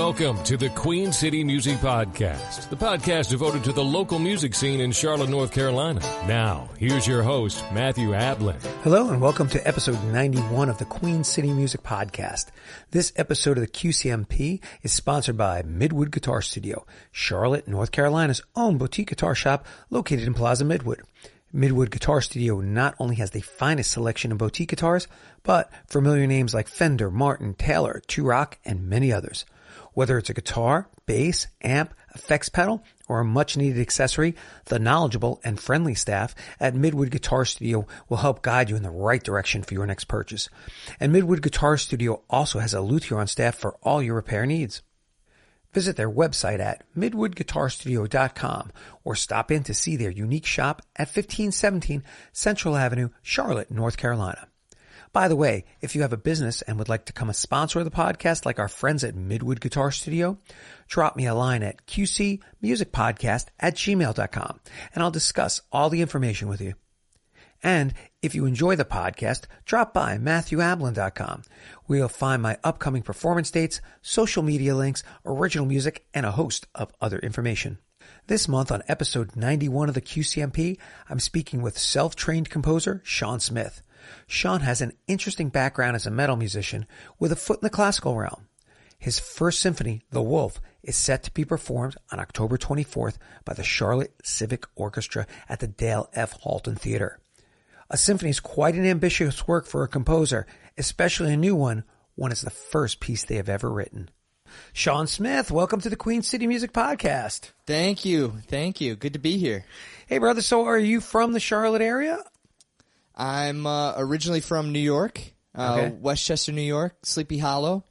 Welcome to the Queen City Music Podcast, the podcast devoted to the local music scene in Charlotte, North Carolina. Now, here's your host, Matthew Ablin. Hello and welcome to episode 91 of the Queen City Music Podcast. This episode of the QCMP is sponsored by Midwood Guitar Studio, Charlotte, North Carolina's own boutique guitar shop located in Plaza Midwood. Midwood Guitar Studio not only has the finest selection of boutique guitars, but familiar names like Fender, Martin, Taylor, Two-Rock, and many others. Whether it's a guitar, bass, amp, effects pedal, or a much-needed accessory, the knowledgeable and friendly staff at Midwood Guitar Studio will help guide you in the right direction for your next purchase. And Midwood Guitar Studio also has a luthier on staff for all your repair needs. Visit their website at midwoodguitarstudio.com or stop in to see their unique shop at 1517 Central Avenue, Charlotte, North Carolina. By the way, if you have a business and would like to become a sponsor of the podcast like our friends at Midwood Guitar Studio, drop me a line at qcmusicpodcast@gmail.com and I'll discuss all the information with you. And if you enjoy the podcast, drop by MatthewAblin.com, where you'll find my upcoming performance dates, social media links, original music, and a host of other information. This month on episode 91 of the QCMP, I'm speaking with self-trained composer Sean Smith. Sean has an interesting background as a metal musician with a foot in the classical realm. His first symphony, The Wolf, is set to be performed on October 24th by the Charlotte Civic Orchestra at the Dale F. Halton Theater. A symphony is quite an ambitious work for a composer, especially a new one when it's the first piece they have ever written. Sean Smith, welcome to the Queen City Music Podcast. Thank you. Good to be here. Hey, brother, so are you from the Charlotte area? I'm originally from New York, Westchester, New York, Sleepy Hollow.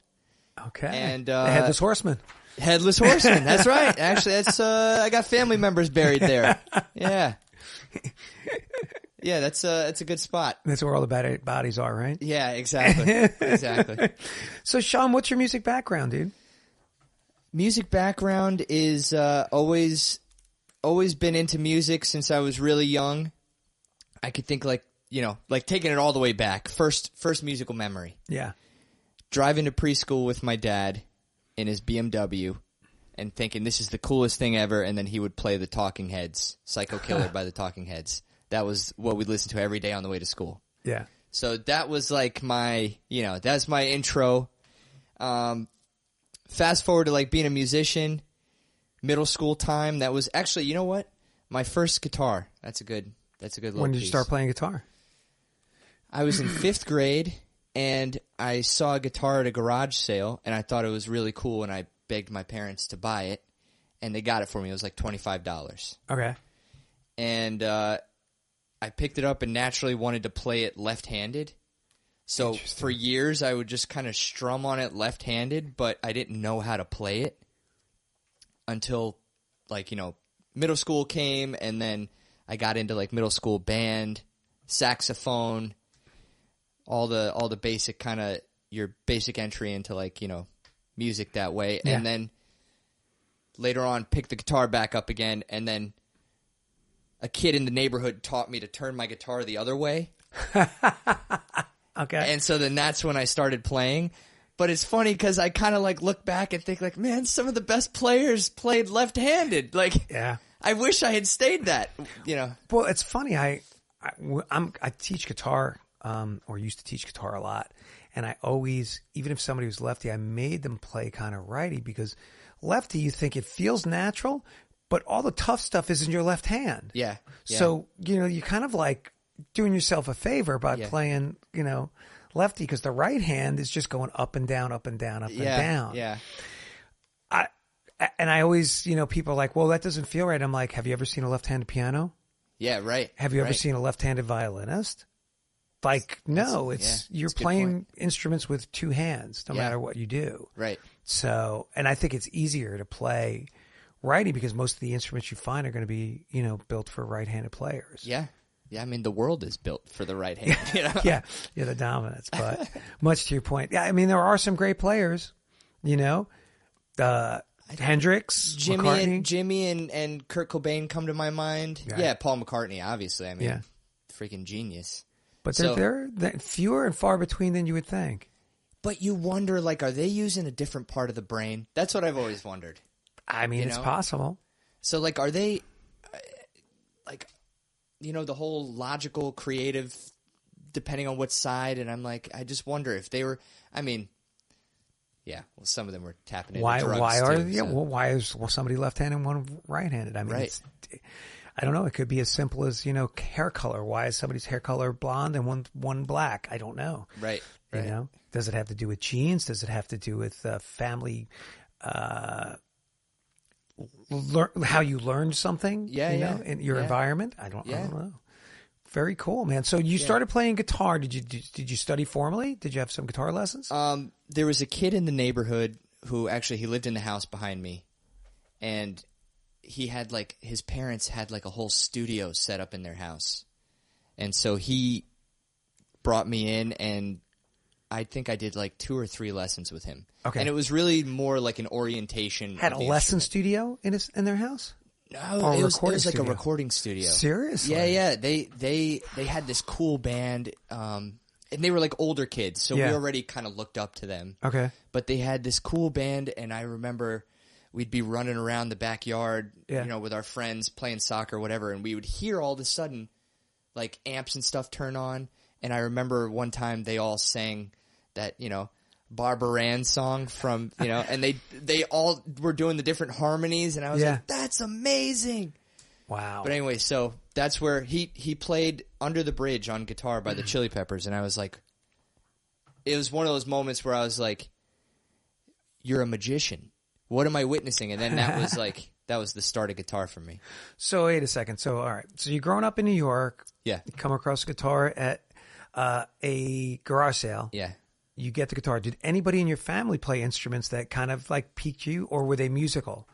Okay. And the Headless Horseman. Headless Horseman, that's right. Actually, that's I got family members buried there. Yeah. Yeah, that's a good spot. That's where all the bodies are, right? Yeah, exactly. Exactly. So, Sean, what's your music background, dude? Music background is always been into music since I was really young. I could think like taking it all the way back. First musical memory. Yeah. Driving to preschool with my dad in his BMW and thinking this is the coolest thing ever, and then he would play the Talking Heads, Psycho Killer by the Talking Heads. That was what we'd listen to every day on the way to school. Yeah. So that was like that's my intro. Fast forward to like being a musician, middle school time. That was actually, you know what? My first guitar. That's a good little When did you piece. start playing guitar? I was in 5th grade, and I saw a guitar at a garage sale, and I thought it was really cool, and I begged my parents to buy it, and they got it for me. It was like $25. Okay. And I picked it up and naturally wanted to play it left-handed. So for years, I would just kind of strum on it left-handed, but I didn't know how to play it until, middle school came, and then I got into, middle school band, saxophone, all the basic kind of your basic entry into, music that way. Yeah. And then later on, picked the guitar back up again, and then a kid in the neighborhood taught me to turn my guitar the other way. Okay. And so then that's when I started playing. But it's funny because I kind of look back and think man, some of the best players played left-handed. Yeah. I wish I had stayed that, Well, it's funny. I teach guitar, or used to teach guitar a lot. And I always, even if somebody was lefty, I made them play kind of righty because lefty, you think it feels natural, but all the tough stuff is in your left hand. Yeah. So, you kind of doing yourself a favor by playing, lefty because the right hand is just going up and down, up and down, up and down. Yeah. And I always, people are like, well, that doesn't feel right. I'm like, have you ever seen a left-handed piano? Yeah, right. Have you ever seen a left-handed violinist? No, you're playing instruments with two hands, no matter what you do. Right. So, and I think it's easier to play righty because most of the instruments you find are going to be, built for right-handed players. Yeah. Yeah, I mean, the world is built for the right hand. Yeah, the dominance. But much to your point, yeah, I mean, there are some great players, Hendrix, McCartney. Jimmy and Kurt Cobain come to my mind. Right. Yeah, Paul McCartney, obviously. I mean, freaking genius. But they're fewer and far between than you would think. But you wonder, like, are they using a different part of the brain? That's what I've always wondered. I mean, it's possible. So, like, are they, like, the whole logical, creative, depending on what side? And I'm like, I just wonder if they were, I mean, yeah, well, some of them were tapping into drugs why is somebody left-handed and one right-handed? I mean, I don't know. It could be as simple as, hair color. Why is somebody's hair color blonde and one black? I don't know. Right. Does it have to do with genes? Does it have to do with family, how you learned something? In your environment? I don't know. Very cool, man. So you started playing guitar. Did you study formally? Did you have some guitar lessons? There was a kid in the neighborhood who actually, he lived in the house behind me, and he had his parents had a whole studio set up in their house. And so he brought me in, and I think I did 2 or 3 lessons with him. Okay. And it was really more like an orientation. Had a lesson studio in their house? No, it was like a recording studio. Seriously? Yeah. They had this cool band, and they were older kids, so we already kind of looked up to them. Okay. But they had this cool band, and I remember we'd be running around the backyard, with our friends playing soccer or whatever, and we would hear all of a sudden amps and stuff turn on. And I remember one time they all sang that, Barbara Ann song from, and they all were doing the different harmonies, and I was like, that's amazing. Wow. But anyway, so that's where he played Under the Bridge on guitar by the Chili Peppers, and I was like, it was one of those moments where I was like, you're a magician. What am I witnessing? And then that was that was the start of guitar for me. So wait a second. So, all right. So you're growing up in New York. Yeah. You come across a guitar at a garage sale. Yeah. You get the guitar. Did anybody in your family play instruments that kind of piqued you, or were they musical?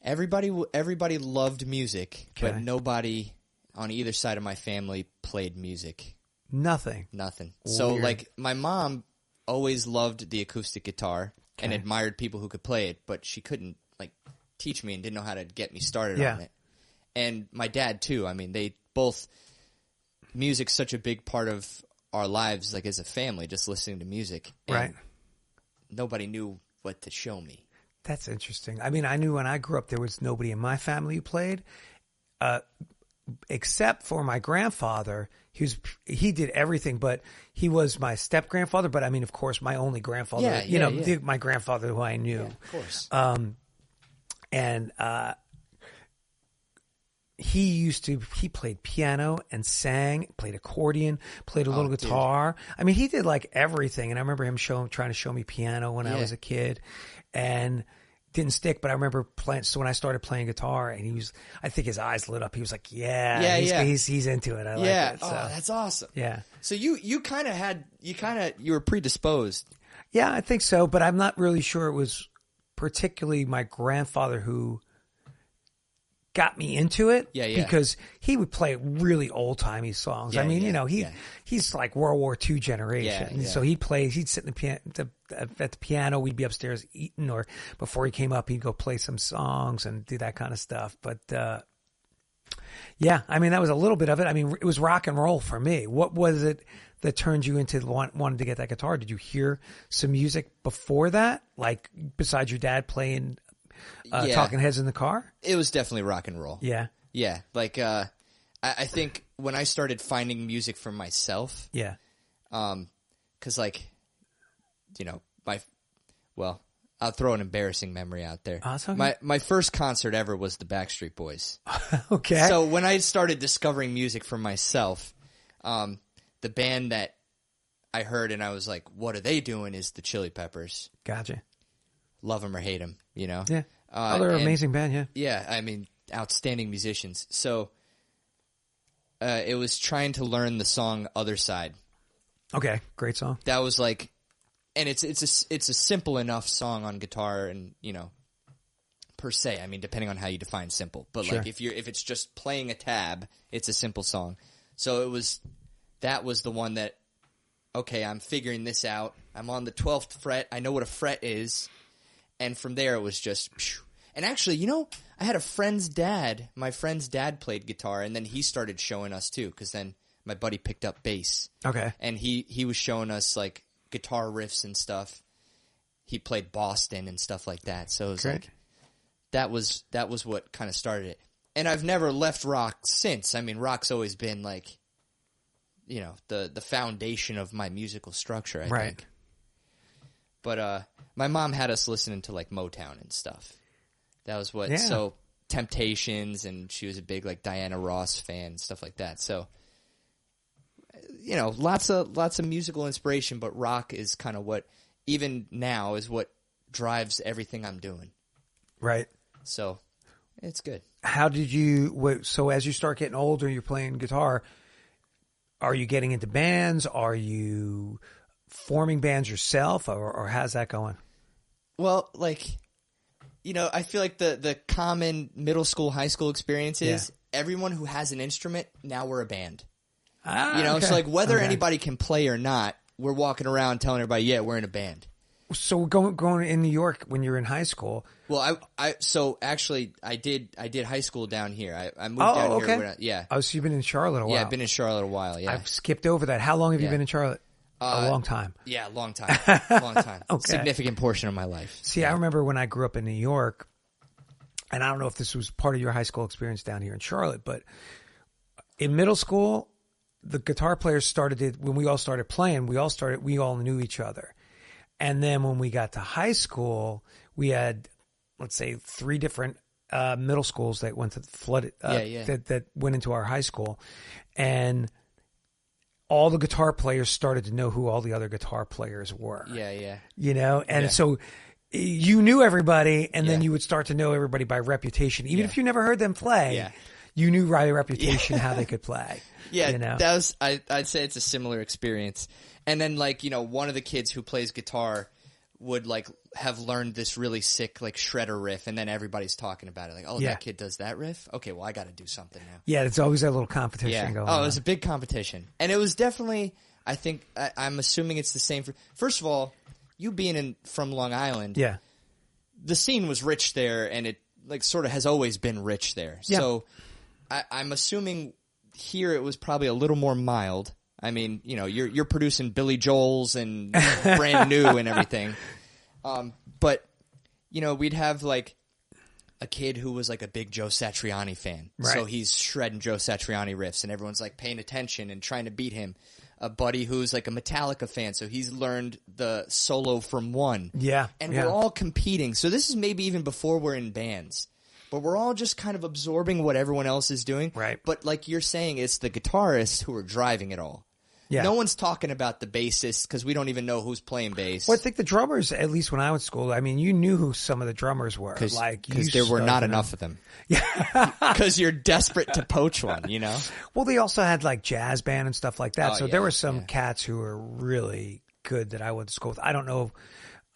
Everybody loved music, but nobody on either side of my family played music. Nothing. Weird. So my mom always loved the acoustic guitar and admired people who could play it, but she couldn't teach me and didn't know how to get me started on it. And my dad too. I mean, they both, music's such a big part of our lives, as a family, just listening to music. And right. Nobody knew what to show me. That's interesting. I mean, I knew when I grew up there was nobody in my family who played, except for my grandfather. He did everything, but he was my step grandfather. But I mean, of course, my only grandfather. My grandfather who I knew. Yeah, of course. And he played piano and sang, played accordion, played a little guitar. Dude. I mean, he did everything. And I remember him trying to show me piano when I was a kid, and didn't stick. But I remember playing. So when I started playing guitar, and I think his eyes lit up. He was like, he's into it. I like it. So. Oh, that's awesome. Yeah. So you were predisposed. Yeah, I think so. But I'm not really sure it was particularly my grandfather who got me into it. Because he would play really old timey songs. I mean, he's like World War II generation. So he'd sit at the piano. We'd be upstairs eating, or before he came up, he'd go play some songs and do that kind of stuff. But, I mean, that was a little bit of it. I mean, it was rock and roll for me. What was it that turned you into wanting to get that guitar? Did you hear some music before that? Besides your dad playing Talking Heads in the car? It was definitely rock and roll. Yeah. Yeah. I think when I started finding music for myself. Yeah. Cause I'll throw an embarrassing memory out there. Oh, okay. My first concert ever was the Backstreet Boys. Okay. So when I started discovering music for myself, the band that I heard and I was like, what are they doing, is the Chili Peppers. Gotcha. Love them or hate them, Yeah. They're an amazing band, yeah. Yeah, I mean, outstanding musicians. So it was trying to learn the song Other Side. Okay, great song. That was and it's a simple enough song on guitar, and per se. I mean, depending on how you define simple, but sure. if it's just playing a tab, it's a simple song. So that was the one that, okay, I'm figuring this out. I'm on the 12th fret. I know what a fret is, and from there it was just. And actually, I had my friend's dad played guitar, and then he started showing us too, because then my buddy picked up bass. Okay, and he was showing us guitar riffs and stuff. He played Boston and stuff like that. So it was like that was what kind of started it. And I've never left rock since. I mean, rock's always been like, you know, the foundation of my musical structure, I think. But my mom had us listening to like Motown and stuff. That was what so Temptations, and she was a big like Diana Ross fan and stuff like that. So, you know, lots of musical inspiration, but rock is kind of what even now is what drives everything I'm doing. Right. So, it's good. How did you so as you start getting older, you're playing guitar, are you getting into bands? Are you forming bands yourself, or how's that going? Well, like, you know, I feel like the common middle school, high school experience is everyone who has an instrument, now we're a band. You know, so like whether anybody can play or not, we're walking around telling everybody, yeah, we're in a band. So going in New York when you're in high school. Well, so actually I did high school down here. I moved down here. Yeah. Oh, so you've been in Charlotte a while. Yeah, I've been in Charlotte a while. Yeah. I've skipped over that. How long have you been in Charlotte? A long time. Yeah, long time. Long time. Significant portion of my life. See, I remember when I grew up in New York, and I don't know if this was part of your high school experience down here in Charlotte, but in middle school, the guitar players when we all started playing, we all knew each other. And then when we got to high school, we had, let's say, 3 different middle schools that went to that went into our high school, and all the guitar players started to know who all the other guitar players were. Yeah, yeah. You know, and so you knew everybody, and then you would start to know everybody by reputation, even if you never heard them play. Yeah. You knew by reputation how they could play. Yeah, you know? that was. I'd say it's a similar experience. And then, like, you know, one of the kids who plays guitar would like have learned this really sick like shredder riff, and then everybody's talking about it. Like, oh, that kid does that riff. Okay, well, I got to do something now. Yeah, it's always that little competition going on. Oh, it was a big competition, and it was definitely. I think I'm assuming it's the same for. First of all, you being from Long Island, the scene was rich there, and it like sort of has always been rich there. Yeah. So I'm assuming here it was probably a little more mild. I mean, you know, you're producing Billy Joel's and Brand New and everything. But, you know, we'd have like a kid who was like a big Joe Satriani fan. Right. So he's shredding Joe Satriani riffs, and everyone's like paying attention and trying to beat him. A buddy who's like a Metallica fan, so he's learned the solo from One. Yeah. And we're all competing. So this is maybe even before we're in bands. But we're all just kind of absorbing what everyone else is doing. Right. But like you're saying, it's the guitarists who are driving it all. Yeah. No one's talking about the bassist because we don't even know who's playing bass. Well, I think the drummers, at least when I was in school, I mean, you knew who some of the drummers were. Because there were not enough of them. Yeah. Because you're desperate to poach one, you know? Well, they also had like jazz band and stuff like that. So there were some cats who were really good that I went to school with. I know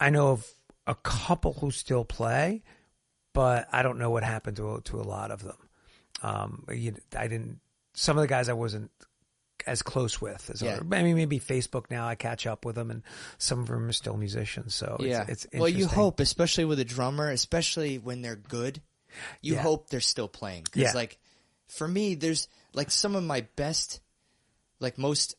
of a couple who still play, but I don't know what happened to a lot of them. Some of the guys I wasn't as close with as other. I mean, maybe Facebook now I catch up with them, and some of them are still musicians. So it's interesting. Well, you hope, especially with a drummer, especially when they're good, you hope they're still playing. Because like for me, there's like some of my best, like most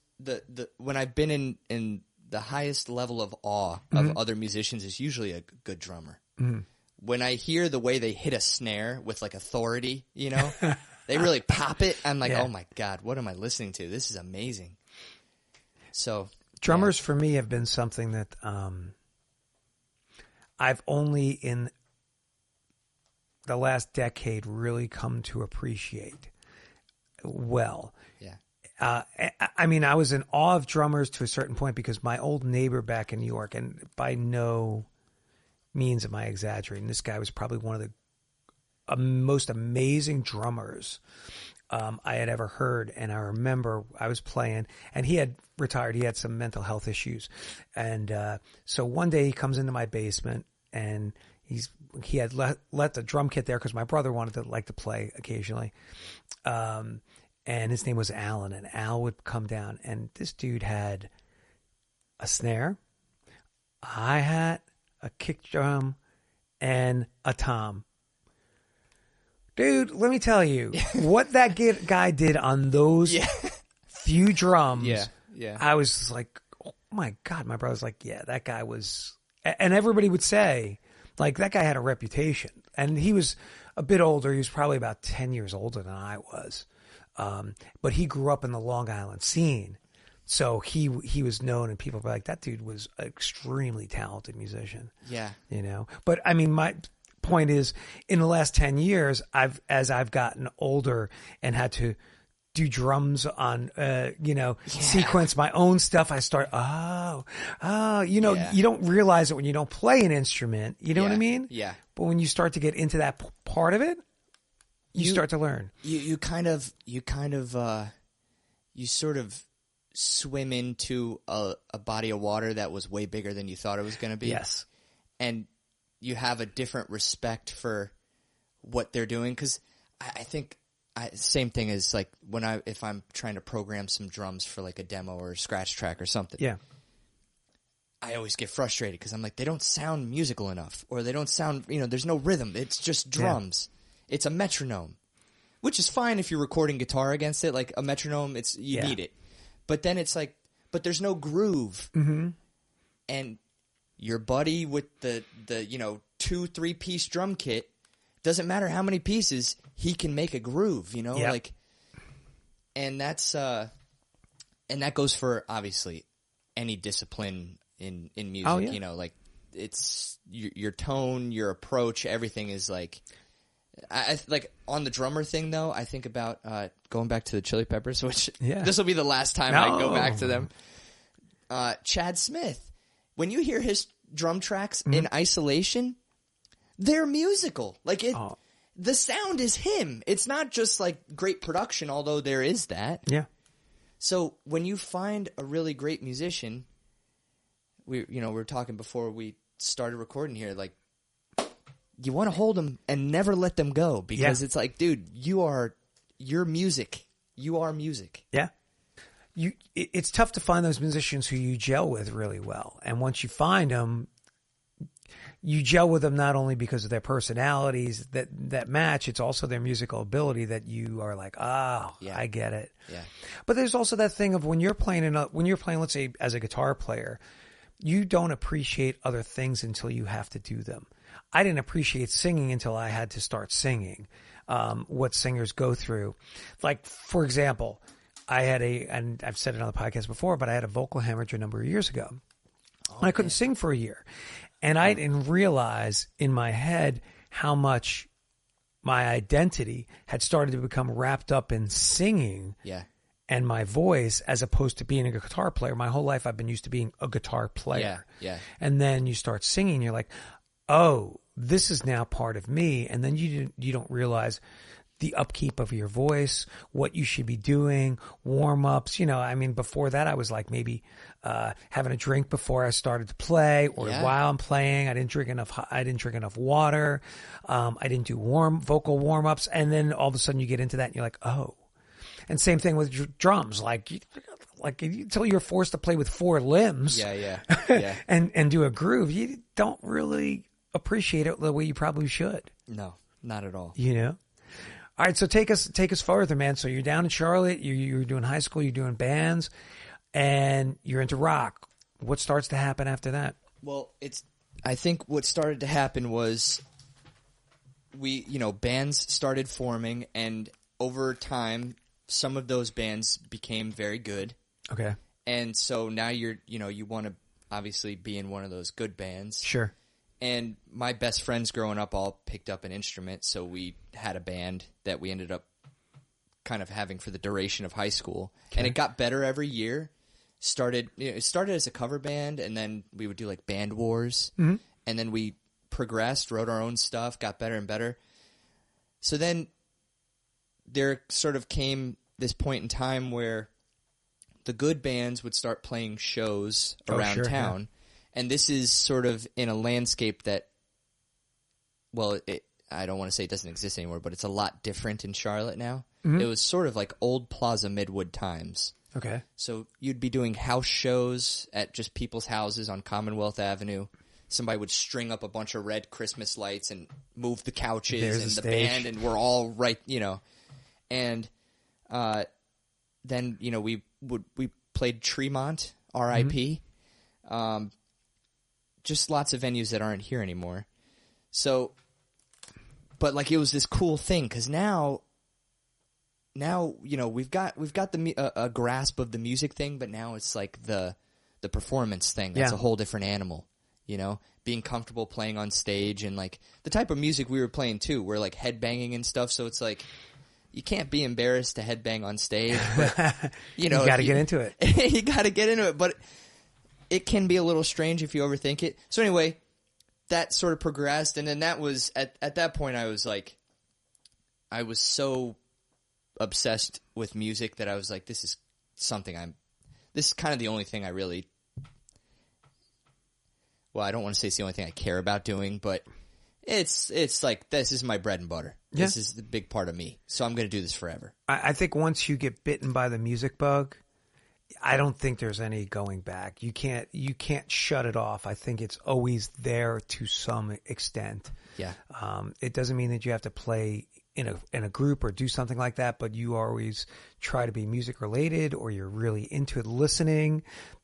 when I've been in the highest level of awe of other musicians is usually a good drummer. Mm-hmm. When I hear the way they hit a snare with like authority, you know, they really pop it. I'm like, oh my God, what am I listening to? This is amazing. So drummers for me have been something that I've only in the last decade really come to appreciate well. Yeah. I mean, I was in awe of drummers to a certain point because my old neighbor back in New York, and by no means am I exaggerating, this guy was probably one of the most amazing drummers I had ever heard. And I remember I was playing, and he had retired. He had some mental health issues. And so one day he comes into my basement, and he had let the drum kit there because my brother wanted to play occasionally. And his name was Alan, and Al would come down, and this dude had a snare, a hi-hat, a kick drum, and a tom. Dude, let me tell you, what that guy did on those few drums, I was like, oh my God. My brother's like, yeah, that guy was, and everybody would say, like, that guy had a reputation. And he was a bit older. He was probably about 10 years older than I was. But he grew up in the Long Island scene. So he was known, and people were like, that dude was an extremely talented musician. Yeah. You know? But I mean, my point is, in the last 10 years, as I've gotten older and had to do drums on, sequence my own stuff, I start, you don't realize it when you don't play an instrument. You know what I mean? Yeah. But when you start to get into that part of it, you start to learn. You sort of swim into a body of water that was way bigger than you thought it was going to be. Yes. And you have a different respect for what they're doing. Because I think same thing as like if I'm trying to program some drums for like a demo or a scratch track or something. Yeah. I always get frustrated because I'm like, they don't sound musical enough, or they don't sound, there's no rhythm. It's just drums. Yeah. It's a metronome, which is fine if you're recording guitar against it. Like a metronome, you need it. But then it's like, but there's no groove. Mm-hmm. And your buddy with the 2-3 piece drum kit, doesn't matter how many pieces, he can make a groove, Yep. like, and that's and that goes for obviously any discipline in music. Oh, yeah. Like it's your tone, your approach, everything is like. I like on the drummer thing though. I think about going back to the Chili Peppers, which this will be the last time I go back to them. Chad Smith, when you hear his drum tracks in isolation, they're musical. Like the sound is him. It's not just like great production, although there is that. Yeah. So when you find a really great musician, we were talking before we started recording here, like. You want to hold them and never let them go because it's like, dude, you're music. You are music. Yeah. It's tough to find those musicians who you gel with really well. And once you find them, you gel with them not only because of their personalities that match, it's also their musical ability that you are like, I get it. Yeah. But there's also that thing of when you're playing, let's say as a guitar player, you don't appreciate other things until you have to do them. I didn't appreciate singing until I had to start singing, what singers go through. Like, for example, and I've said it on the podcast before, but I had a vocal hemorrhage a number of years ago. I couldn't sing for a year. And I didn't realize in my head how much my identity had started to become wrapped up in singing and my voice as opposed to being a guitar player. My whole life I've been used to being a guitar player. Yeah. And then you start singing, you're like, oh, this is now part of me. And then you don't realize the upkeep of your voice, what you should be doing, warm-ups. Before that I was like maybe having a drink before I started to play, or while I'm playing. I didn't drink enough water. I didn't do vocal warm-ups. And then all of a sudden you get into that and you're like, oh. And same thing with drums. Like until you're forced to play with 4 limbs and do a groove, you don't really appreciate it the way you probably should. No, not at all. All right, so take us further, man. So you're down in Charlotte, you're doing high school, you're doing bands, and you're into rock. What starts to happen after that? Well, I think what started to happen was bands started forming, and over time some of those bands became very good. Okay. And so now you want to obviously be in one of those good bands. Sure. And my best friends growing up all picked up an instrument, so we had a band that we ended up kind of having for the duration of high school. Okay. And it got better every year. It started as a cover band, and then we would do like band wars. Mm-hmm. And then we progressed, wrote our own stuff, got better and better. So then there sort of came this point in time where the good bands would start playing shows around town. Yeah. And this is sort of in a landscape that, well, I don't want to say it doesn't exist anymore, but it's a lot different in Charlotte now. Mm-hmm. It was sort of like old Plaza Midwood times. Okay. So you'd be doing house shows at just people's houses on Commonwealth Avenue. Somebody would string up a bunch of red Christmas lights and move the couches and the band, and we're all right, And then, we played Tremont, R.I.P., Just lots of venues that aren't here anymore. So, but like it was this cool thing because now we've got a grasp of the music thing, but now it's like the performance thing. That's a whole different animal. Being comfortable playing on stage and like the type of music we were playing too. We're like headbanging and stuff, so it's like you can't be embarrassed to headbang on stage. But, you got to get into it. You got to get into it, but it can be a little strange if you overthink it. So anyway, that sort of progressed, and then that was at that point I was so obsessed with music that I was like, this is kind of the only thing I really. Well, I don't want to say it's the only thing I care about doing, but it's like this is my bread and butter. Yeah. This is the big part of me, so I'm going to do this forever. I think once you get bitten by the music bug, I don't think there's any going back. You can't shut it off. I think it's always there to some extent. Yeah. It doesn't mean that you have to play in a group or do something like that, but you always try to be music related, or you're really into it, listening,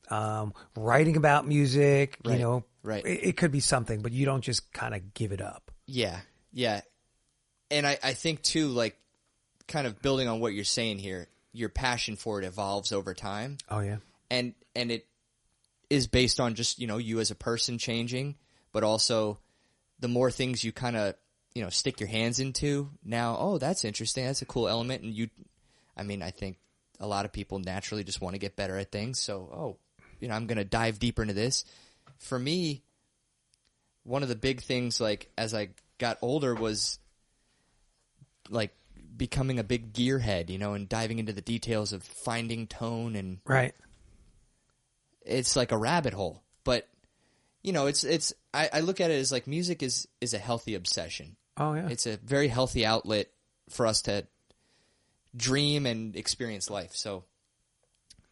writing about music, right. Right. It could be something, but you don't just kind of give it up. Yeah. Yeah. And I think too, like kind of building on what you're saying here, your passion for it evolves over time. Oh yeah. And it is based on just, you as a person changing, but also the more things you kind of, stick your hands into now, oh, that's interesting. That's a cool element. And I think a lot of people naturally just want to get better at things. So, I'm going to dive deeper into this. For me, one of the big things, like, as I got older was, like, becoming a big gearhead, and diving into the details of finding tone and... Right. It's like a rabbit hole. But, I look at it as, like, music is a healthy obsession. Oh, yeah. It's a very healthy outlet for us to dream and experience life. So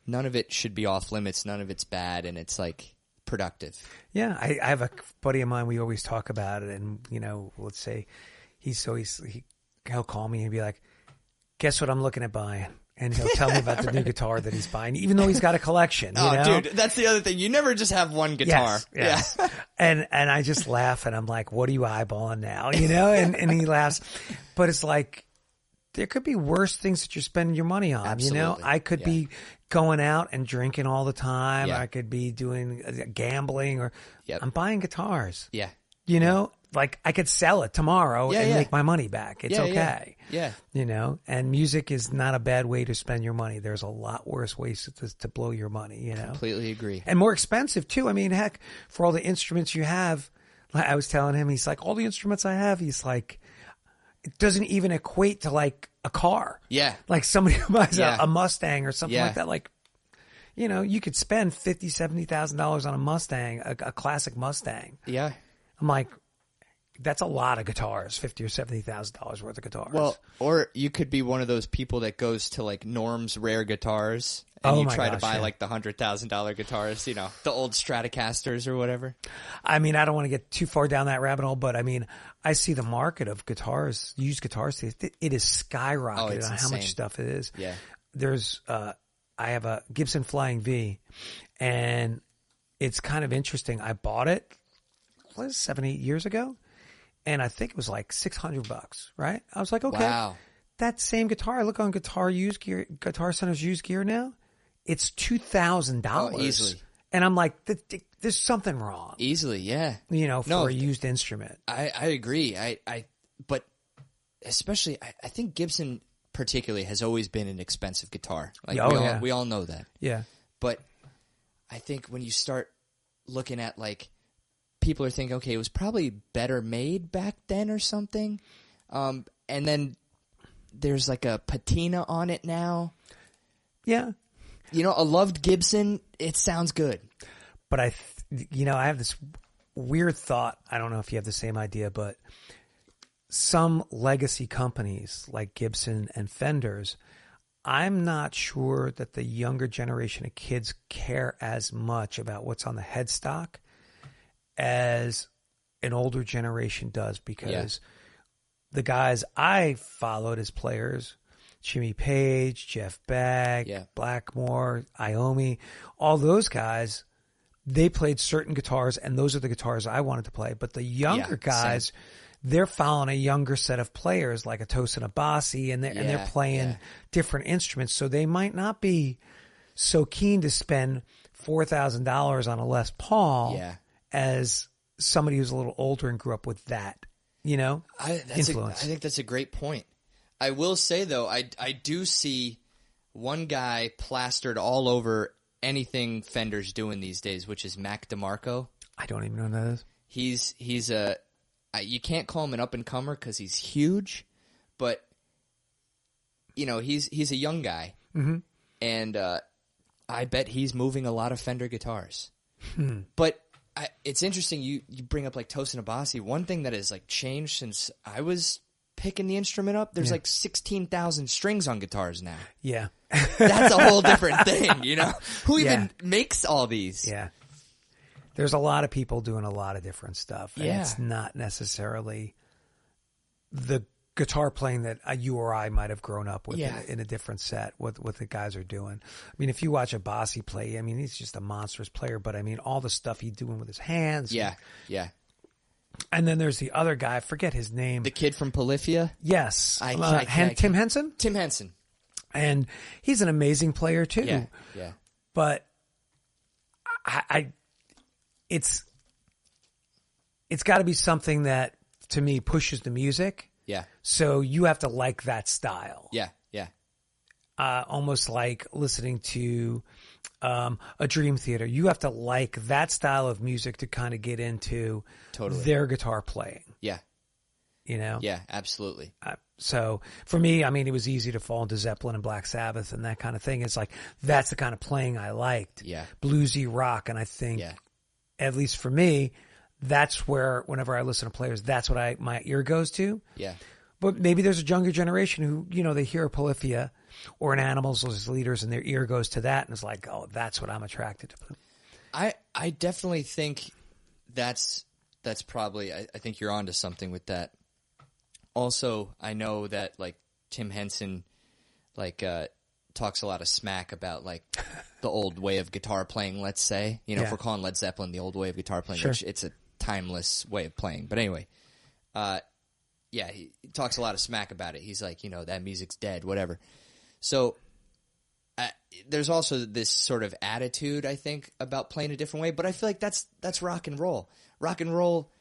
none of it should be off limits. None of it's bad, and it's like productive. Yeah, I have a buddy of mine. We always talk about it, and let's say he'll call me and be like, "Guess what I'm looking at buying?" And he'll tell me about the new guitar that he's buying, even though he's got a collection. Dude, that's the other thing. You never just have one guitar. Yes. Yeah. And I just laugh, and I'm like, "What are you eyeballing now?" And he laughs, but it's like there could be worse things that you're spending your money on. Absolutely. I could be going out and drinking all the time. Yeah. I could be doing gambling, or I'm buying guitars. Yeah. Like I could sell it tomorrow and make my money back. It's okay. Yeah. And music is not a bad way to spend your money. There's a lot worse ways to blow your money, Completely agree. And more expensive too. Heck, for all the instruments you have, I was telling him, he's like, all the instruments I have, he's like, it doesn't even equate to like a car. Yeah. Like somebody who buys a Mustang or something like that. Like, you could spend $50,000, $70,000 on a Mustang, a classic Mustang. Yeah. I'm like, that's a lot of guitars, $50,000 or $70,000 worth of guitars. Well, or you could be one of those people that goes to like Norm's Rare Guitars and you try to buy like the $100,000 guitars, the old Stratocasters or whatever. I don't want to get too far down that rabbit hole, but I see the market of guitars, used guitars. It is skyrocketed on how much stuff it is. Yeah. There's, I have a Gibson Flying V, and it's kind of interesting. I bought it, 7-8 years ago. And I think it was like $600, right? I was like, okay, wow. That same guitar. I look on Guitar Center's used gear now. It's $2,000. Oh, easily. And I'm like, there's something wrong. Easily, yeah. For a used instrument. I agree. But especially, I think Gibson particularly has always been an expensive guitar. Like we all know that. Yeah. But I think when you start looking at like, people are thinking, okay, it was probably better made back then or something. And then there's like a patina on it now. Yeah. A loved Gibson, it sounds good. But I have this weird thought. I don't know if you have the same idea, but some legacy companies like Gibson and Fenders, I'm not sure that the younger generation of kids care as much about what's on the headstock as an older generation does, because the guys I followed as players, Jimmy Page, Jeff Beck, Blackmore, Iommi, all those guys, they played certain guitars, and those are the guitars I wanted to play. But the younger guys, they're following a younger set of players, like a Tosin Abasi, and they're playing different instruments. So they might not be so keen to spend $4,000 on a Les Paul as somebody who's a little older and grew up with that, influence. I think that's a great point. I will say, though, I do see one guy plastered all over anything Fender's doing these days, which is Mac DeMarco. I don't even know who that is. He's a you can't call him an up and comer because he's huge, but he's a young guy, and I bet he's moving a lot of Fender guitars. But it's interesting you bring up like Tosin Abasi. One thing that has like changed since I was picking the instrument up, there's like 16,000 strings on guitars now. Yeah. That's a whole different thing, Who even makes all these? Yeah. There's a lot of people doing a lot of different stuff. And it's not necessarily the guitar playing that you or I might have grown up with in a different set, what the guys are doing. I mean, if you watch a Abasi play, I mean, he's just a monstrous player, but I mean, all the stuff he's doing with his hands. Yeah. And then there's the other guy, I forget his name. The kid from Polyphia? Yes. Tim Henson? Tim Henson. And he's an amazing player too. Yeah. But it's got to be something that, to me, pushes the music. Yeah. So you have to like that style. Yeah. Almost like listening to a Dream Theater. You have to like that style of music to kind of get into their guitar playing. Yeah. Yeah, absolutely. So for me, I mean, it was easy to fall into Zeppelin and Black Sabbath and that kind of thing. It's like, that's the kind of playing I liked. Yeah. Bluesy rock. And I think, at least for me, that's where, whenever I listen to players, that's what my ear goes to. Yeah. But maybe there's a younger generation who, they hear Polyphia or an Animals as leaders and their ear goes to that. And it's like, oh, that's what I'm attracted to. I definitely think that's probably, I think you're onto something with that. Also, I know that like Tim Henson, talks a lot of smack about like the old way of guitar playing, let's say, if we're calling Led Zeppelin the old way of guitar playing, which it's a timeless way of playing. But anyway, he talks a lot of smack about it. He's like, that music's dead, whatever. So there's also this sort of attitude, I think, about playing a different way. But I feel like that's rock and roll. Rock and roll,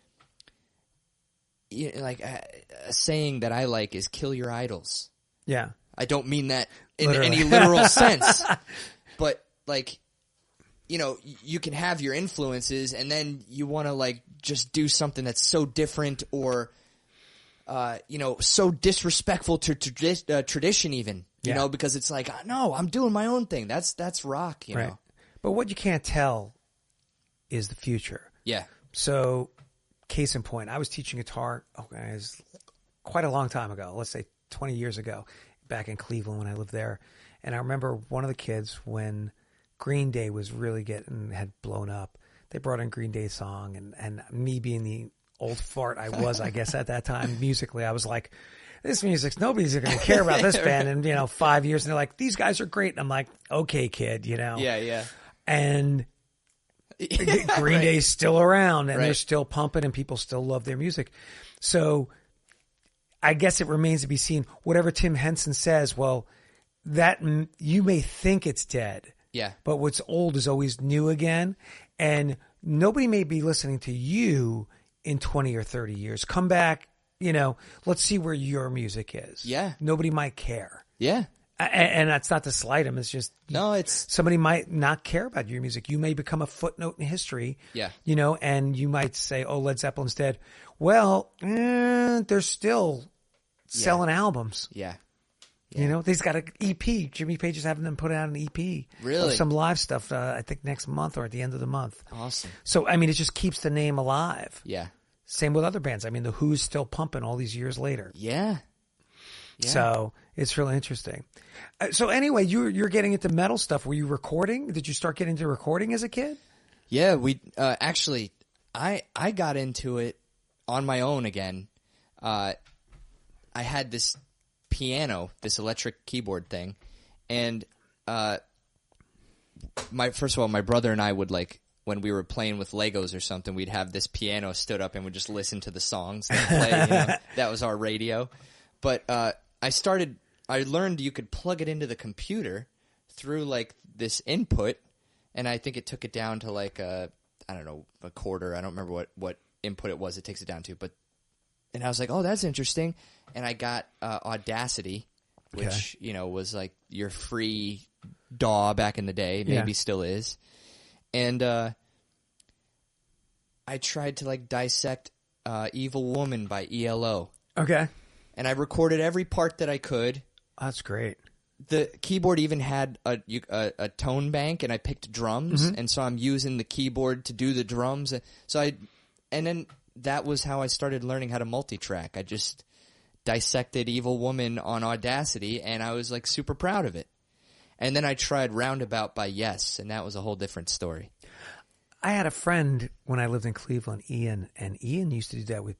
like a saying that I like is "kill your idols." Yeah. I don't mean that in any literal sense, but like, you can have your influences and then you want to like just do something that's so different or, so disrespectful to tradition even, because it's like, no, I'm doing my own thing. That's rock, you know. But what you can't tell is the future. Yeah. So case in point, I was teaching guitar quite a long time ago, let's say 20 years ago, back in Cleveland when I lived there. And I remember one of the kids, when Green Day was really had blown up, they brought in Green Day song, and me being the old fart I was, I guess at that time, musically, I was like, this music's, nobody's going to care about this band in, 5 years. And they're like, these guys are great. And I'm like, okay, kid, Yeah. And Green Day's still around and they're still pumping and people still love their music. So I guess it remains to be seen. Whatever Tim Henson says, well, that you may think it's dead. Yeah. But what's old is always new again. And nobody may be listening to you in 20 or 30 years. Come back, let's see where your music is. Yeah. Nobody might care. Yeah. And that's not to slight them. It's just, somebody might not care about your music. You may become a footnote in history. Yeah. And you might say, oh, Led Zeppelin's dead. Well, they're still selling albums. Yeah. They've got an EP. Jimmy Page is having them put out an EP. Really? Of some live stuff, I think next month or at the end of the month. Awesome. So, I mean, it just keeps the name alive. Yeah. Same with other bands. I mean, The Who's still pumping all these years later. Yeah. So it's really interesting. So anyway, you're getting into metal stuff. Were you recording? Did you start getting into recording as a kid? Yeah, we actually, I got into it on my own again. I had this piano, this electric keyboard thing, and my brother and I would like when we were playing with Legos or something, we'd have this piano stood up and we'd just listen to the songs that play. You know? That was our radio. But I learned you could plug it into the computer through like this input, and I think it took it down to like a quarter. I don't remember what input it was. It takes it down to, and I was like, oh, that's interesting. And I got Audacity, which was like your free DAW back in the day, maybe still is. And I tried to like dissect "Evil Woman" by ELO. Okay. And I recorded every part that I could. That's great. The keyboard even had a tone bank, and I picked drums, and so I'm using the keyboard to do the drums. And then that was how I started learning how to multi-track. I just dissected "Evil Woman" on Audacity, and I was like super proud of it. And then I tried "Roundabout" by Yes, and that was a whole different story. I had a friend when I lived in Cleveland, Ian, and Ian used to do that with,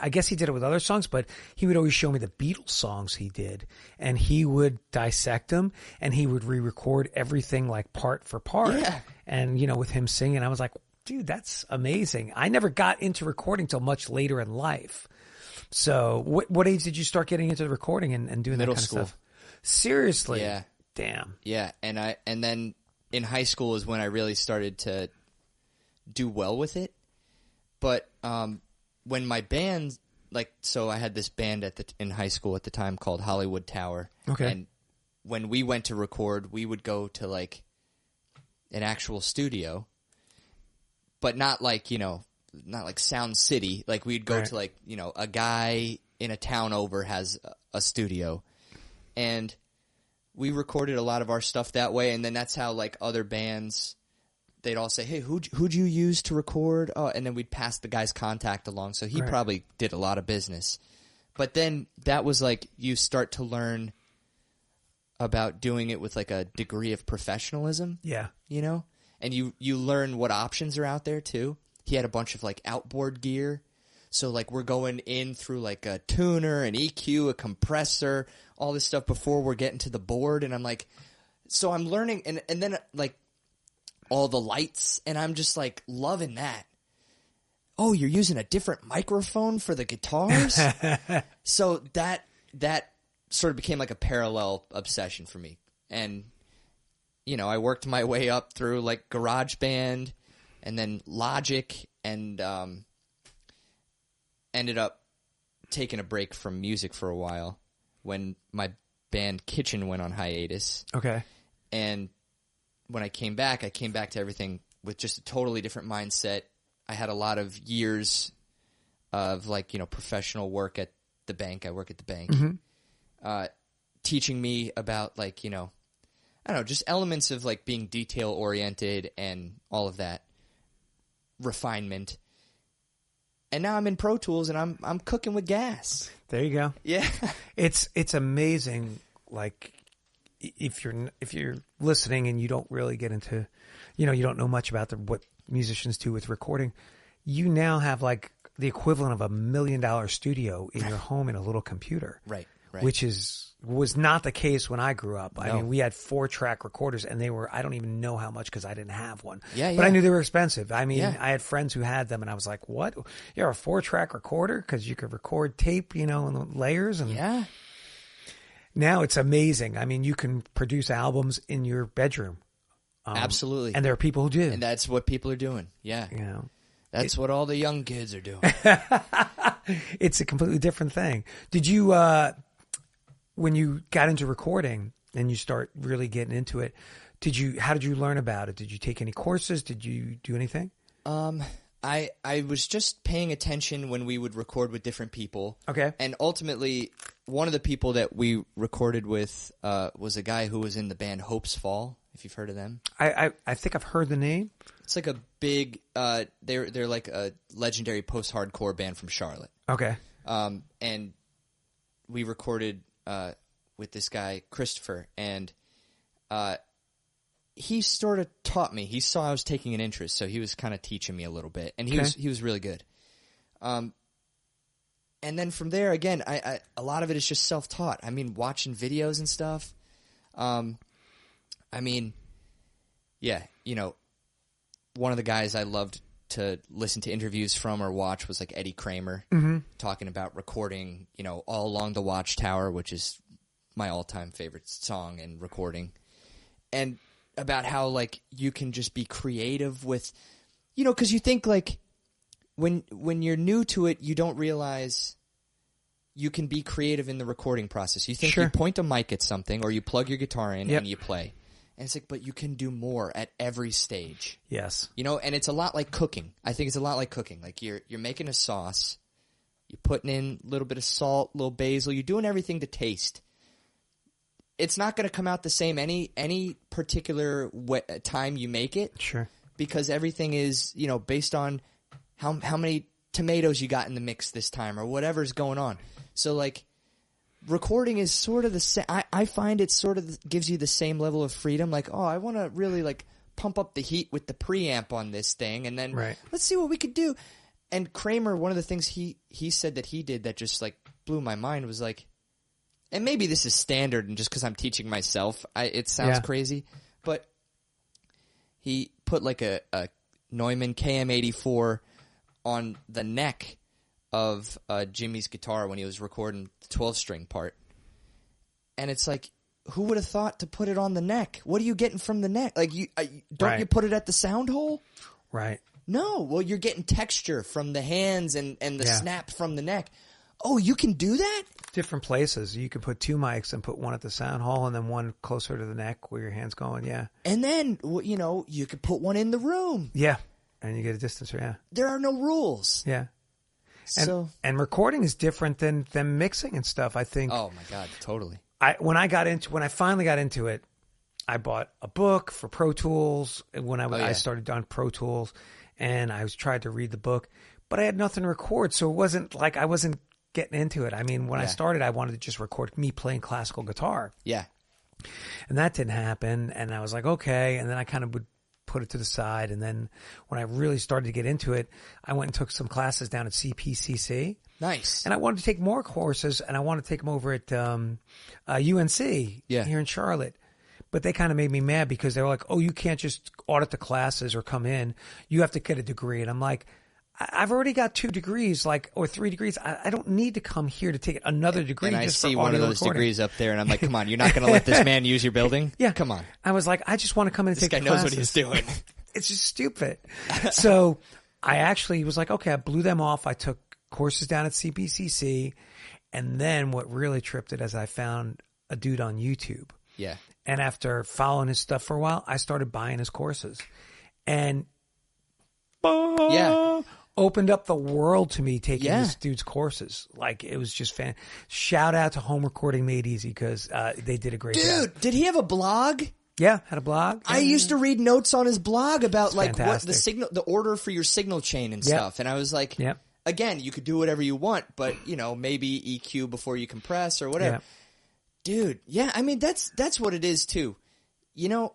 I guess he did it with other songs, but he would always show me the Beatles songs he did, and he would dissect them, and he would re-record everything like part for part. Yeah. And, with him singing, I was like, dude, that's amazing. I never got into recording till much later in life. So what age did you start getting into the recording and doing Middle that kind school. of stuff? Seriously? Yeah. Damn. Yeah, and then in high school is when I really started to do well with it. But when my band, so I had this band in high school at the time called Hollywood Tower. Okay. And when we went to record, we would go to like an actual studio, but not like Sound City. Like we'd go to like, a guy in a town over has a studio, and we recorded a lot of our stuff that way. And then that's how like other bands, they'd all say, hey, who'd you use to record? Oh, and then we'd pass the guy's contact along. So he probably did a lot of business. But then that was like you start to learn about doing it with like a degree of professionalism. Yeah. And you learn what options are out there too. He had a bunch of like outboard gear. So like we're going in through like a tuner, an EQ, a compressor, all this stuff before we're getting to the board. And I'm like, so I'm learning, and then like all the lights, and I'm just like loving that. Oh, you're using a different microphone for the guitars? So that sort of became like a parallel obsession for me. And, I worked my way up through like GarageBand and then Logic, and ended up taking a break from music for a while when my band Kitchen went on hiatus. Okay. And when I came back to everything with just a totally different mindset. I had a lot of years of like, professional work at the bank. I work at the bank. Mm-hmm. Teaching me about like, I don't know, just elements of like being detail oriented and all of that refinement. And now I'm in Pro Tools and I'm cooking with gas. There you go. Yeah. It's amazing. Like if you're listening and you don't really get into, you don't know much about what musicians do with recording, you now have like the equivalent of $1 million studio in your home in a little computer. Right. Which was not the case when I grew up. I mean, we had 4-track recorders, and they were, I don't even know how much because I didn't have one. But I knew they were expensive. I mean, I had friends who had them, and I was like, what? You're a 4-track recorder? Because you could record tape, in layers. And now it's amazing. I mean, you can produce albums in your bedroom. Absolutely. And there are people who do. And that's what people are doing. Yeah. That's what all the young kids are doing. It's a completely different thing. Did you... when you got into recording and you start really getting into it, how did you learn about it? Did you take any courses? Did you do anything? I was just paying attention when we would record with different people. Okay. And ultimately, one of the people that we recorded with was a guy who was in the band Hope's Fall, if you've heard of them. I think I've heard the name. It's like a big they're like a legendary post-hardcore band from Charlotte. Okay. And we recorded with this guy, Christopher, and he sort of taught me. He saw I was taking an interest, so he was kind of teaching me a little bit, and he was really good. And then from there, again, I a lot of it is just self-taught. I mean, watching videos and stuff. one of the guys I loved to listen to interviews from or watch was like Eddie Kramer, talking about recording, All Along the Watchtower, which is my all-time favorite song and recording, and about how like you can just be creative with, because you think like when you're new to it, you don't realize you can be creative in the recording process. You think you point a mic at something or you plug your guitar in and you play. And it's like, but you can do more at every stage. Yes. And it's a lot like cooking. I think it's a lot like cooking. Like you're making a sauce, you're putting in a little bit of salt, a little basil, you're doing everything to taste. It's not going to come out the same any particular time you make it. Sure. Because everything is, based on how many tomatoes you got in the mix this time or whatever's going on. So like recording is sort of the same. I find it sort of gives you the same level of freedom. Like, oh, I want to really like pump up the heat with the preamp on this thing, and then let's see what we could do. And Kramer, one of the things he said that he did that just like blew my mind was like, and maybe this is standard, and just because I'm teaching myself, it sounds crazy, but he put like a Neumann KM84 on the neck of Jimmy's guitar when he was recording the 12-string part. And it's like, who would have thought to put it on the neck? What are you getting from the neck? Like, you put it at the sound hole? Right. No. Well, you're getting texture from the hands and the snap from the neck. Oh, you can do that? Different places. You could put two mics and put one at the sound hole and then one closer to the neck where your hand's going, And then, you could put one in the room. Yeah. And you get a distancer, There are no rules. Yeah. And recording is different than mixing and stuff, I think. Oh my God, totally. When I finally got into it, I bought a book for Pro Tools when I started on Pro Tools, and I tried to read the book, but I had nothing to record, so it wasn't like I wasn't getting into it. I mean, when I started, I wanted to just record me playing classical guitar. Yeah. And that didn't happen, and I was like, okay, and then I kind of would put it to the side. And then when I really started to get into it, I went and took some classes down at CPCC. Nice. And I wanted to take more courses, and I wanted to take them over at UNC here in Charlotte. But they kind of made me mad because they were like, oh, you can't just audit the classes or come in. You have to get a degree. And I'm like, I've already got 2 degrees, or 3 degrees. I don't need to come here to take another degree. And just I see for one of those degrees up there, and I'm like, come on, you're not going to let this man use your building? Yeah. Come on. I was like, I just want to come in and take the classes. This guy knows what he's doing. It's just stupid. So I actually was like, okay, I blew them off. I took courses down at CPCC. And then what really tripped it is I found a dude on YouTube. Yeah. And after following his stuff for a while, I started buying his courses. And opened up the world to me taking this dude's courses. Like, it was just shout out to Home Recording Made Easy because they did a great job. Dude, did he have a blog? Yeah, had a blog. I used to read notes on his blog about like fantastic. what the order for your signal chain and stuff. And I was like, again, you could do whatever you want, but maybe EQ before you compress or whatever. Dude, I mean that's what it is too. You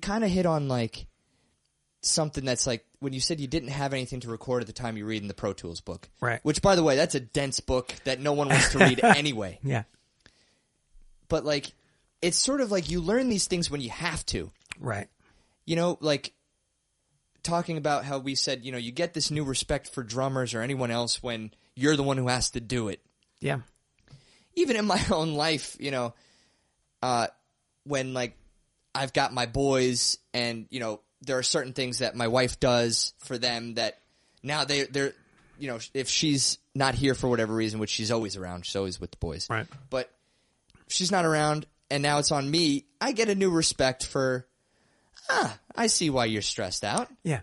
kind of hit on like something that's like when you said you didn't have anything to record at the time you were reading the Pro Tools book. Right. Which, by the way, that's a dense book that no one wants to read anyway. Yeah. But like, it's sort of like you learn these things when you have to. Right. Like talking about how we said, you get this new respect for drummers or anyone else when you're the one who has to do it. Yeah. Even in my own life, when like I've got my boys and, there are certain things that my wife does for them that now they're if she's not here for whatever reason, which she's always around, she's always with the boys. Right. But if she's not around and now it's on me, I get a new respect for, I see why you're stressed out. Yeah.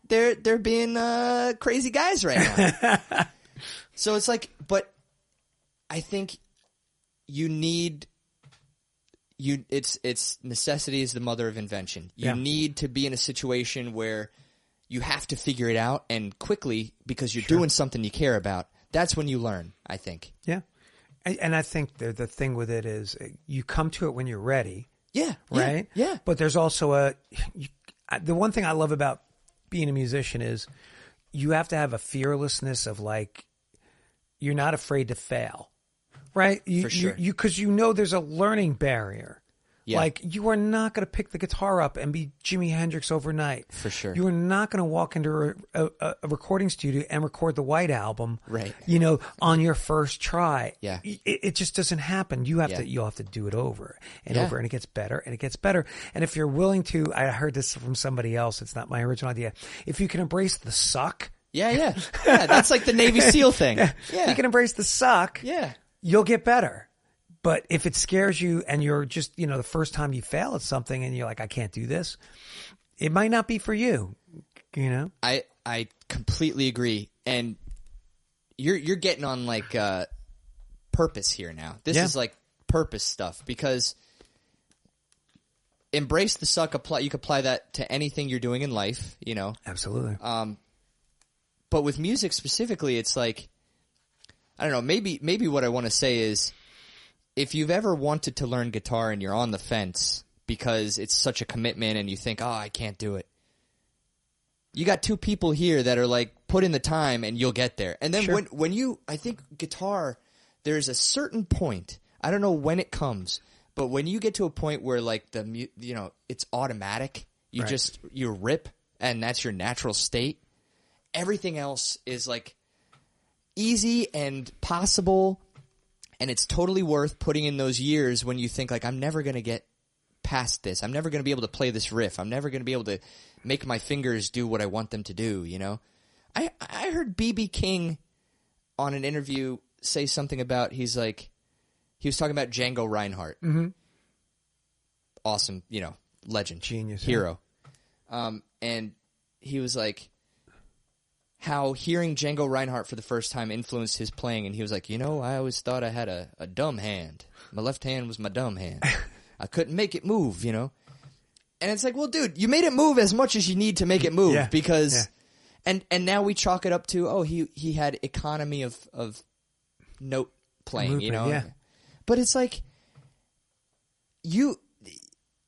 They're being crazy guys right now. So it's like, but I think you need it's necessity is the mother of invention. You need to be in a situation where you have to figure it out and quickly because you're doing something you care about. That's when you learn, I think. Yeah. And I think the thing with it is you come to it when you're ready. Yeah. Right? Yeah. But there's also the one thing I love about being a musician is you have to have a fearlessness of like, you're not afraid to fail. Right? For sure. Because there's a learning barrier. Yeah. Like, you are not going to pick the guitar up and be Jimi Hendrix overnight. For sure. You are not going to walk into a recording studio and record the White Album, Right. On your first try. Yeah. It just doesn't happen. You'll have to do it over and over, and it gets better and it gets better. And if you're willing to, I heard this from somebody else. It's not my original idea. If you can embrace the suck. Yeah. That's like the Navy SEAL thing. Yeah. You can embrace the suck. Yeah. You'll get better. But if it scares you and you're just, the first time you fail at something and you're like, I can't do this, it might not be for you, I completely agree. And you're getting on like purpose here now. This is like purpose stuff, because embrace the suck. You can apply that to anything you're doing in life, Absolutely. But with music specifically, it's like, I don't know, maybe what I want to say is, if you've ever wanted to learn guitar and you're on the fence because it's such a commitment and you think, I can't do it, you got two people here that are like, put in the time and you'll get there. And then I think guitar, there's a certain point, I don't know when it comes, but when you get to a point where like it's automatic, you rip, and that's your natural state, everything else is like easy and possible. And it's totally worth putting in those years when you think like, I'm never going to get past this. I'm never going to be able to play this riff. I'm never going to be able to make my fingers do what I want them to do, I heard B.B. King on an interview say something about, he was talking about Django Reinhardt. Mm-hmm. Awesome, legend. Genius. Hero. And he was like, how hearing Django Reinhardt for the first time influenced his playing, and he was like, I always thought I had a dumb hand. My left hand was my dumb hand. I couldn't make it move, And it's like, well, dude, you made it move as much as you need to make it move, because, and now we chalk it up to, he had economy of note playing, Movement, yeah. But it's like,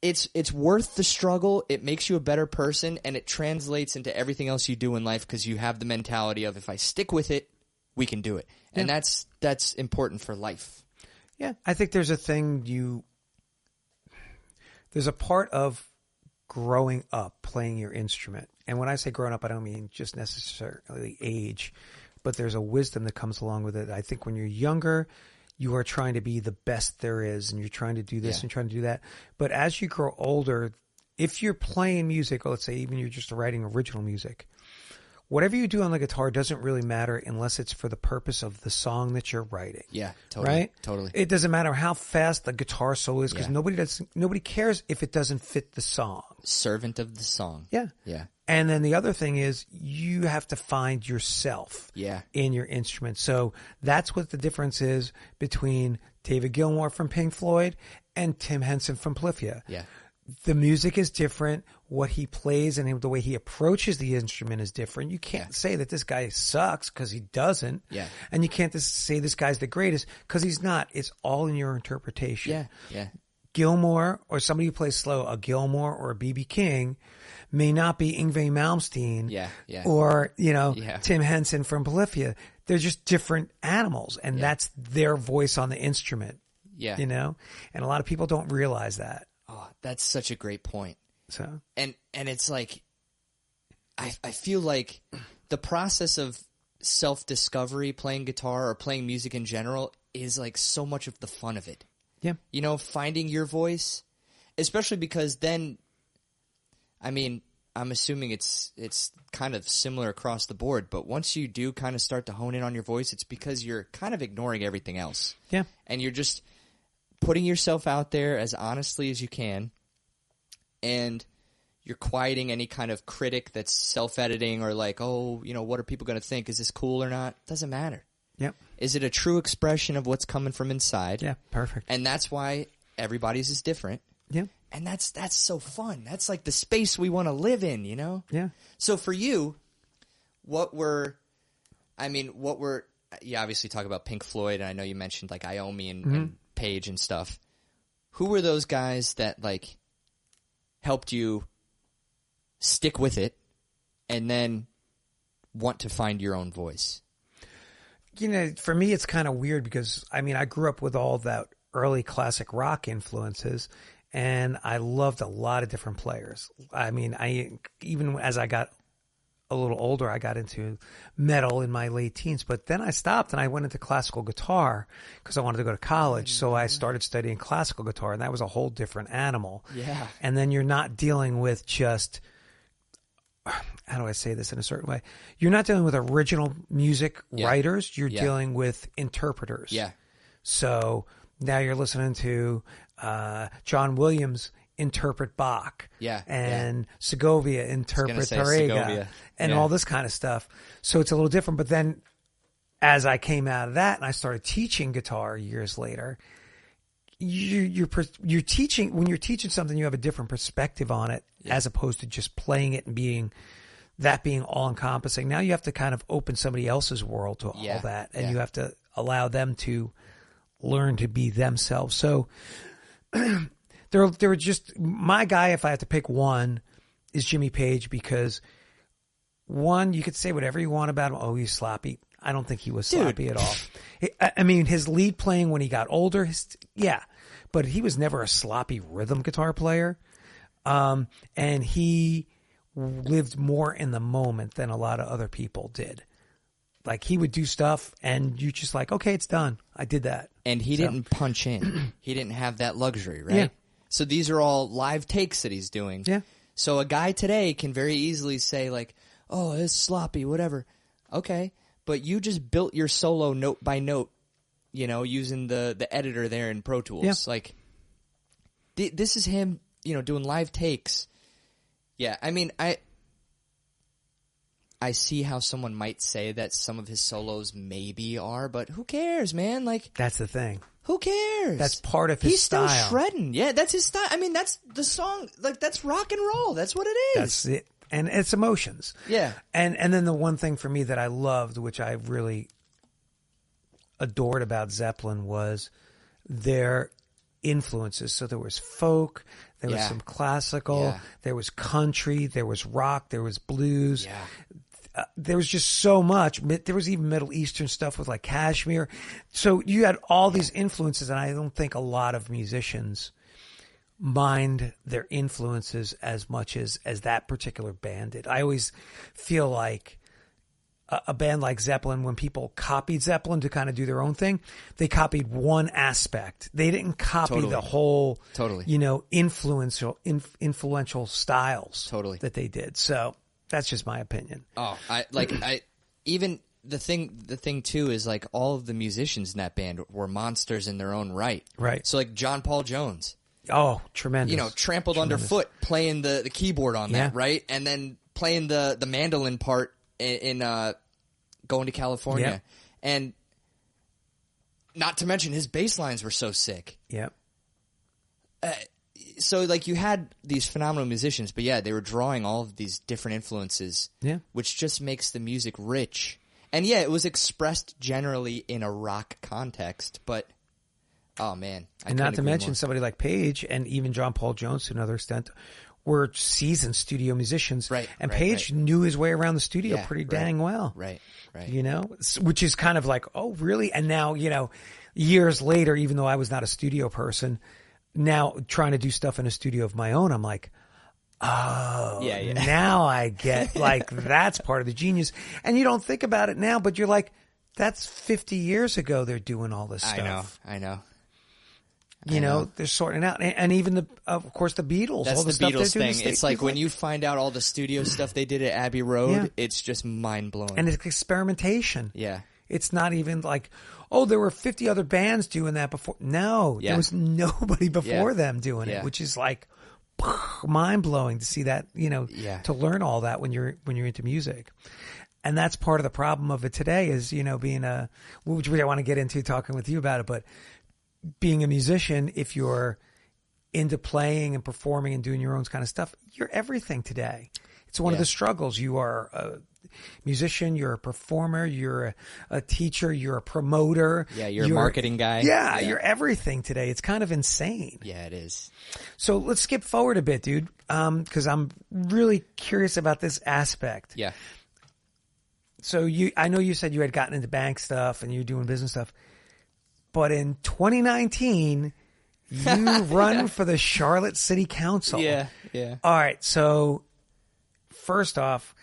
It's worth the struggle. It makes you a better person, and it translates into everything else you do in life, because you have the mentality of, if I stick with it, we can do it. And that's important for life. Yeah. I think there's a thing there's a part of growing up playing your instrument. And when I say growing up, I don't mean just necessarily age, but there's a wisdom that comes along with it. I think when you're younger, you are trying to be the best there is, and you're trying to do this and trying to do that. But as you grow older, if you're playing music, or let's say even you're just writing original music, whatever you do on the guitar doesn't really matter unless it's for the purpose of the song that you're writing. Yeah, totally. Right? Totally. It doesn't matter how fast the guitar solo is, because nobody cares if it doesn't fit the song. Servant of the song. Yeah. Yeah. And then the other thing is, you have to find yourself in your instrument. So that's what the difference is between David Gilmour from Pink Floyd and Tim Henson from Polyphia. Yeah. The music is different. What he plays and the way he approaches the instrument is different. You can't say that this guy sucks, because he doesn't. Yeah. And you can't just say this guy's the greatest, because he's not. It's all in your interpretation. Yeah. Yeah. Gilmour, or somebody who plays slow, a Gilmour or a B.B. King, may not be Yngwie Malmsteen or, Tim Henson from Polyphia. They're just different animals, and that's their voice on the instrument. Yeah. And a lot of people don't realize that. Oh, that's such a great point. So, and it's like, I feel like the process of self-discovery, playing guitar or playing music in general, is like so much of the fun of it. Yeah. Finding your voice, especially because then, I'm assuming it's kind of similar across the board, but once you do kind of start to hone in on your voice, it's because you're kind of ignoring everything else. Yeah. And you're just putting yourself out there as honestly as you can, and you're quieting any kind of critic that's self-editing or like, what are people going to think? Is this cool or not? Doesn't matter. Yep. Is it a true expression of what's coming from inside? Yeah, perfect. And that's why everybody's is different. Yeah. And that's so fun. That's like the space we want to live in, Yeah. So for you, you obviously talk about Pink Floyd, and I know you mentioned like Iommi and Page and stuff. Who were those guys that like helped you stick with it and then want to find your own voice? For me, it's kind of weird because, I grew up with all that early classic rock influences, and I loved a lot of different players. I mean, even as I got a little older, I got into metal in my late teens, but then I stopped and I went into classical guitar because I wanted to go to college. So I started studying classical guitar, and that was a whole different animal. Yeah. And then you're not dealing with just, how do I say this in a certain way? You're not dealing with original music writers. You're dealing with interpreters. Yeah. So now you're listening to John Williams interpret Bach, and Segovia interpret Tarrega, and all this kind of stuff. So it's a little different. But then, as I came out of that and I started teaching guitar years later, you're teaching. When you're teaching something, you have a different perspective on it, as opposed to just playing it and being all encompassing. Now you have to kind of open somebody else's world to all that, and you have to allow them to learn to be themselves. So. There were just, my guy, if I have to pick one, is Jimmy Page, because one, you could say whatever you want about him. Oh, he's sloppy. I don't think he was sloppy at all. I mean, his lead playing when he got older, but he was never a sloppy rhythm guitar player. And he lived more in the moment than a lot of other people did. Like, he would do stuff and you just like, okay, it's done. I did that. And he didn't punch in. He didn't have that luxury, right? Yeah. So these are all live takes that he's doing. Yeah. So a guy today can very easily say like, oh, it's sloppy, whatever. Okay. But you just built your solo note by note, using the editor there in Pro Tools. Yeah. Like, this is him, doing live takes. Yeah. I mean, I see how someone might say that some of his solos maybe are, but who cares, man? Like, that's the thing. Who cares? That's part of his style. He's still shredding. Yeah, that's his style. I mean, that's the song. Like, that's rock and roll. That's what it is. That's it. And it's emotions. Yeah. And then the one thing for me that I loved, which I really adored about Zeppelin, was their influences. So there was folk, there was some classical, there was country, there was rock, there was blues. Yeah. There was just so much. There was even Middle Eastern stuff with like Kashmir. So you had all these influences, and I don't think a lot of musicians mind their influences as much as that particular band did. I always feel like a band like Zeppelin, when people copied Zeppelin to kind of do their own thing, they copied one aspect. They didn't copy the whole, influential styles that they did. So that's just my opinion. Oh, even the thing too is like all of the musicians in that band were monsters in their own right. Right. So like John Paul Jones. Oh, tremendous. Trampled underfoot playing the keyboard on that, right? And then playing the mandolin part in Going to California. Yep. And not to mention his bass lines were so sick. Yep. So, like, you had these phenomenal musicians, but they were drawing all of these different influences, which just makes the music rich. And it was expressed generally in a rock context, but, oh man. And not to mention somebody like Page and even John Paul Jones to another extent were seasoned studio musicians. Right. And Page knew his way around the studio pretty dang well. Right. Which is kind of like, oh, really? And now, years later, even though I was not a studio person, now trying to do stuff in a studio of my own, I'm like, oh, now I get, like, that's part of the genius. And you don't think about it now, but you're like, that's 50 years ago they're doing all this stuff. I know. They're sorting it out. And even, of course, the Beatles. That's all the the stuff Beatles they're doing. thing. It's like when you find out all the studio stuff they did at Abbey Road, it's just mind-blowing. And it's experimentation. Yeah. It's not even like, oh, there were 50 other bands doing that before. No, there was nobody before them doing it, which is like mind-blowing to see that, to learn all that when you're into music. And that's part of the problem of it today is, being which I want to get into talking with you about it, but being a musician, if you're into playing and performing and doing your own kind of stuff, you're everything today. It's one of the struggles. You are a musician, you're a performer, you're a teacher, you're a promoter. Yeah, you're a marketing guy. Yeah, you're everything today. It's kind of insane. Yeah, it is. So let's skip forward a bit, dude, because I'm really curious about this aspect. Yeah. So I know you said you had gotten into bank stuff and you're doing business stuff. But in 2019, You run for the Charlotte City Council. Yeah. All right. So, first off,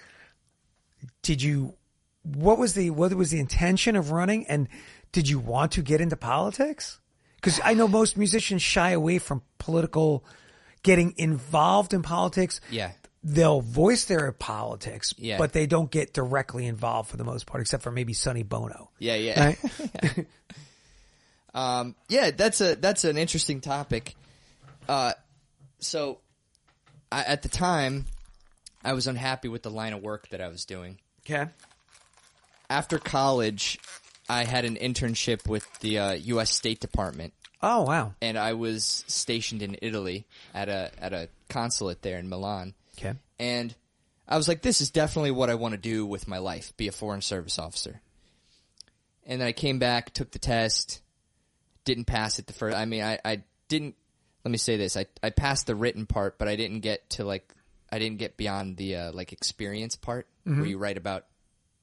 what was the intention of running, and did you want to get into politics? Because I know most musicians shy away from getting involved in politics. Yeah. They'll voice their politics, Yeah. but they don't get directly involved for the most part, except for maybe Sonny Bono. Yeah. Right? Yeah, that's an interesting topic. So, at the time, I was unhappy with the line of work that I was doing. Okay. After college, I had an internship with the U.S. State Department. Oh, wow. And I was stationed in Italy at a consulate there in Milan. Okay. And I was like, this is definitely what I want to do with my life, be a foreign service officer. And then I came back, took the test, didn't pass it the first. I mean, I didn't. Let me say this: I passed the written part, but I didn't get beyond the experience part where you write about.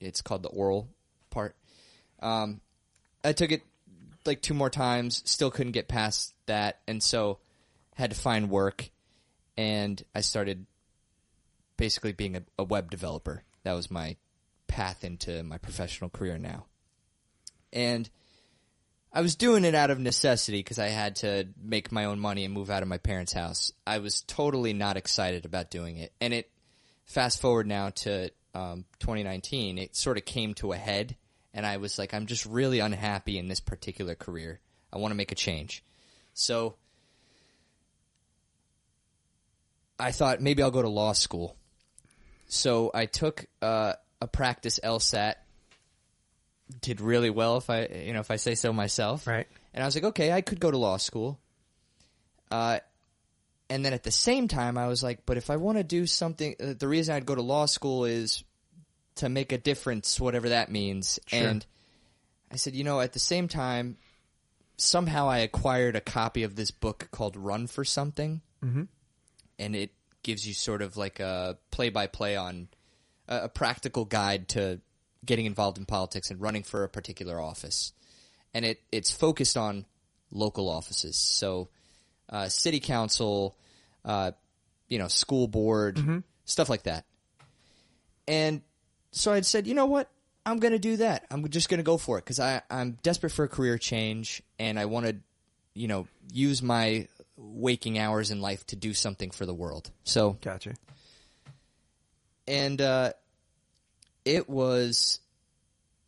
It's called the oral part. I took it like 2 more times, still couldn't get past that, and so had to find work, and I started basically being a web developer. That was my path into my professional career now. And I was doing it out of necessity because I had to make my own money and move out of my parents' house. I was totally not excited about doing it. And fast forward now to 2019, it sort of came to a head, and I was like, I'm just really unhappy in this particular career. I want to make a change. So I thought maybe I'll go to law school. So I took a practice LSAT, did really well if I say so myself. Right. And I was like, okay, I could go to law school. And then at the same time, I was like, but if I want to do something, the reason I'd go to law school is to make a difference, whatever that means. Sure. And I said, at the same time, somehow I acquired a copy of this book called Run for Something. Mm-hmm. And it gives you sort of like a play-by-play on a practical guide to getting involved in politics and running for a particular office. And it's focused on local offices. So city council, school board, stuff like that. And so I'd said, you know what? I'm going to do that. I'm just going to go for it because I'm desperate for a career change, and I want to, use my waking hours in life to do something for the world. So Gotcha. And it was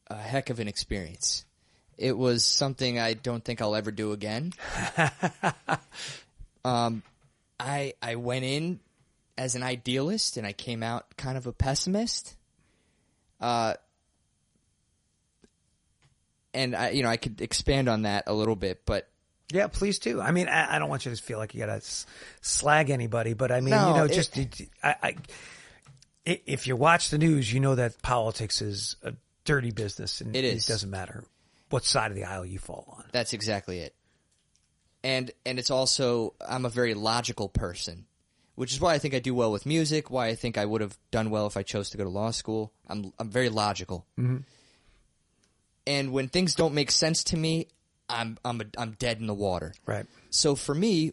a heck of an experience. It was something I don't think I'll ever do again. I went in as an idealist, and I came out kind of a pessimist. And I could expand on that a little bit, but yeah, please do. I mean, I don't want you to feel like you got to slag anybody, but I mean, No, if you watch the news, you know that politics is a dirty business, and it is. It doesn't matter what side of the aisle you fall on. That's exactly it. And it's also, I'm a very logical person, which is why I think I do well with music, why I think I would have done well if I chose to go to law school. I'm very logical. Mm-hmm. And when things don't make sense to me, I'm dead in the water. Right. So for me,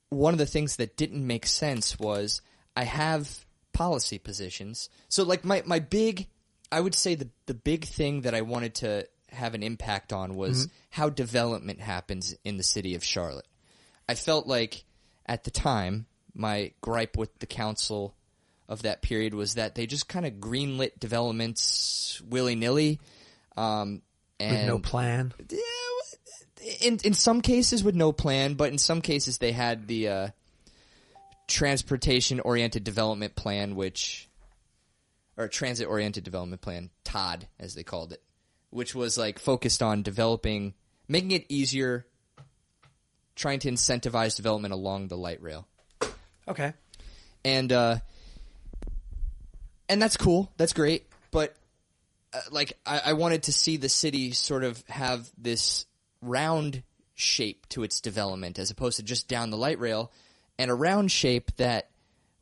one of the things that didn't make sense was I have policy positions. So like my big, I would say the big thing that I wanted to have an impact on was how development happens in the city of Charlotte. I felt like at the time, my gripe with the council of that period was that they just kind of greenlit developments willy-nilly. And with no plan? In some cases with no plan, but in some cases they had the transportation-oriented development plan, or transit-oriented development plan, TOD, as they called it, which was like focused on making it easier, trying to incentivize development along the light rail. Okay. And that's cool. That's great. But I wanted to see the city sort of have this round shape to its development as opposed to just down the light rail, and a round shape that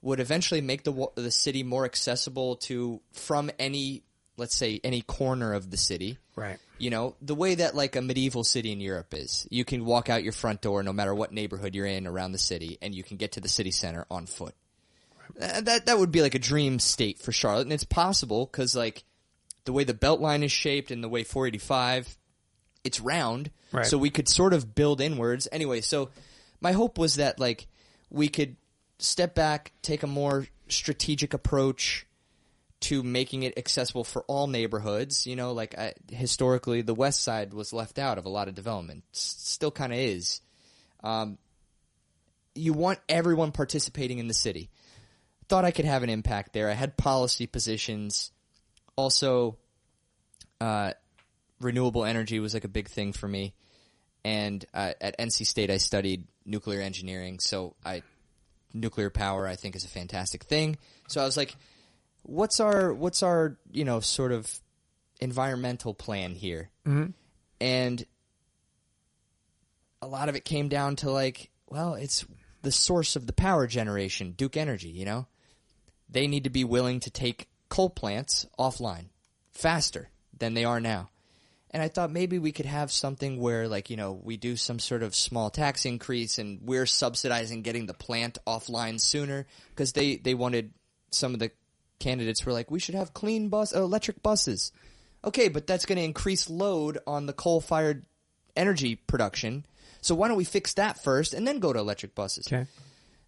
would eventually make the city more accessible from any let's say, any corner of the city. Right. You know, the way that like a medieval city in Europe is. You can walk out your front door no matter what neighborhood you're in around the city, and you can get to the city center on foot. That would be like a dream state for Charlotte, and it's possible because like the way the Beltline is shaped and the way 485, it's round, right. So we could sort of build inwards. Anyway, so my hope was that like we could step back, take a more strategic approach to making it accessible for all neighborhoods. You know, like historically, the West Side was left out of a lot of development. Still kind of is. You want everyone participating in the city. Thought I could have an impact there. I had policy positions. Also, renewable energy was like a big thing for me. And at NC State, I studied nuclear engineering. So nuclear power, I think, is a fantastic thing. So I was like, what's our you know, sort of environmental plan here? Mm-hmm. And a lot of it came down to like, well, it's the source of the power generation, Duke Energy, you know? They need to be willing to take coal plants offline faster than they are now. And I thought maybe we could have something where, like, you know, we do some sort of small tax increase and we're subsidizing getting the plant offline sooner, because they wanted, some of the candidates were like, we should have clean electric buses. Okay, but that's going to increase load on the coal-fired energy production. So why don't we fix that first and then go to electric buses? Okay.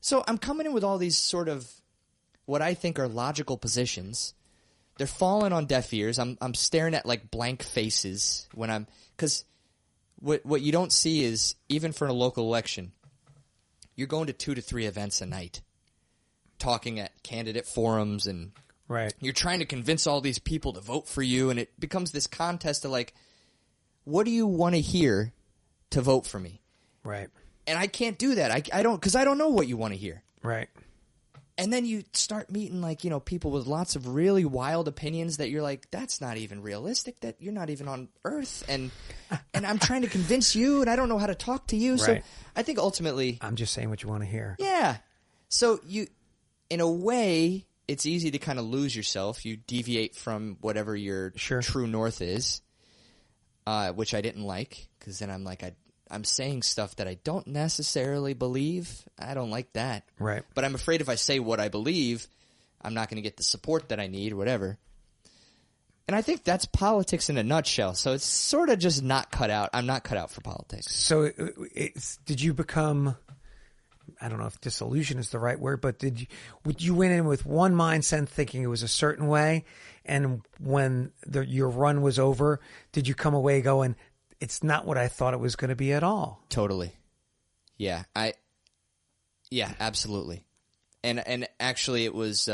So I'm coming in with all these sort of what I think are logical positions. They're falling on deaf ears. I'm staring at like blank faces when because what you don't see is, even for a local election, you're going to 2 to 3 events a night, talking at candidate forums, and right. You're trying to convince all these people to vote for you, and it becomes this contest of like, what do you want to hear to vote for me? Right. And I can't do that. I don't, because I don't know what you want to hear. Right. And then you start meeting, like, you know, people with lots of really wild opinions that you're like, that's not even realistic, that you're not even on Earth. And I'm trying to convince you, and I don't know how to talk to you. Right. So I think ultimately, I'm just saying what you want to hear. Yeah. So in a way, it's easy to kind of lose yourself. You deviate from whatever your true north is, which I didn't like, because then I'm like, I'm saying stuff that I don't necessarily believe. I don't like that. Right. But I'm afraid if I say what I believe, I'm not going to get the support that I need or whatever. And I think that's politics in a nutshell. So it's sort of just not cut out. I'm not cut out for politics. So did you become, I don't know if disillusion is the right word, but you went in with one mindset thinking it was a certain way, and when your run was over, did you come away going, it's not what I thought it was going to be at all? Totally. Yeah. Yeah, absolutely. And actually it was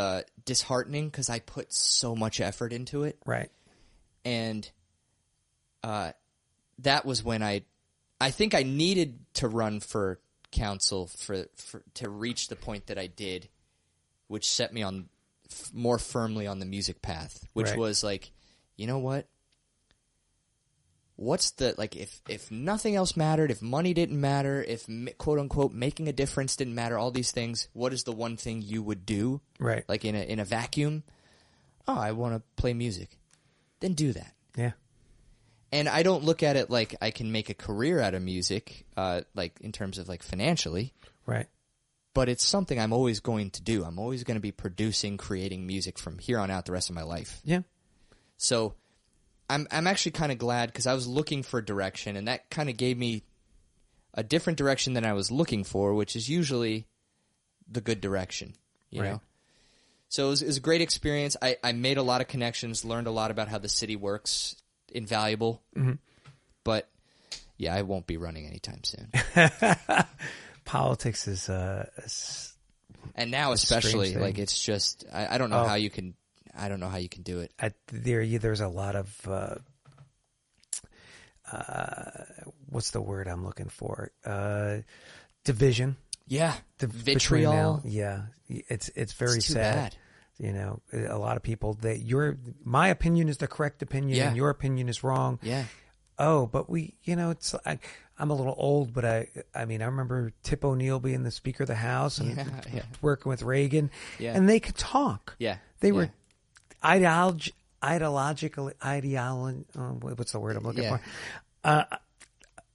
disheartening, because I put so much effort into it. Right. And that was when I think I needed to run for council to reach the point that I did, which set me on more firmly on the music path, which was like, you know what? What's the, like, if nothing else mattered, if money didn't matter, if quote unquote making a difference didn't matter, all these things, what is the one thing you would do? Right. Like in a vacuum? Oh, I want to play music. Then do that. Yeah. And I don't look at it like I can make a career out of music, like in terms of like financially. Right. But it's something I'm always going to do. I'm always going to be producing, creating music from here on out the rest of my life. Yeah. So I'm actually kind of glad, because I was looking for direction, and that kind of gave me a different direction than I was looking for, which is usually the good direction, you know? So it was a great experience. I made a lot of connections, learned a lot about how the city works, invaluable. Mm-hmm. But, yeah, I won't be running anytime soon. Politics is and now especially, like, it's just, I don't know how you can... I don't know how you can do it. There's a lot of what's the word I'm looking for? Division. Yeah, vitriol. Yeah, it's very too sad. Bad. You know, a lot of people my opinion is the correct opinion, and your opinion is wrong. Yeah. Oh, but it's I'm a little old, but I mean, I remember Tip O'Neill being the Speaker of the House and working with Reagan, and they could talk. Yeah, they were what's the word I'm looking Yeah. for?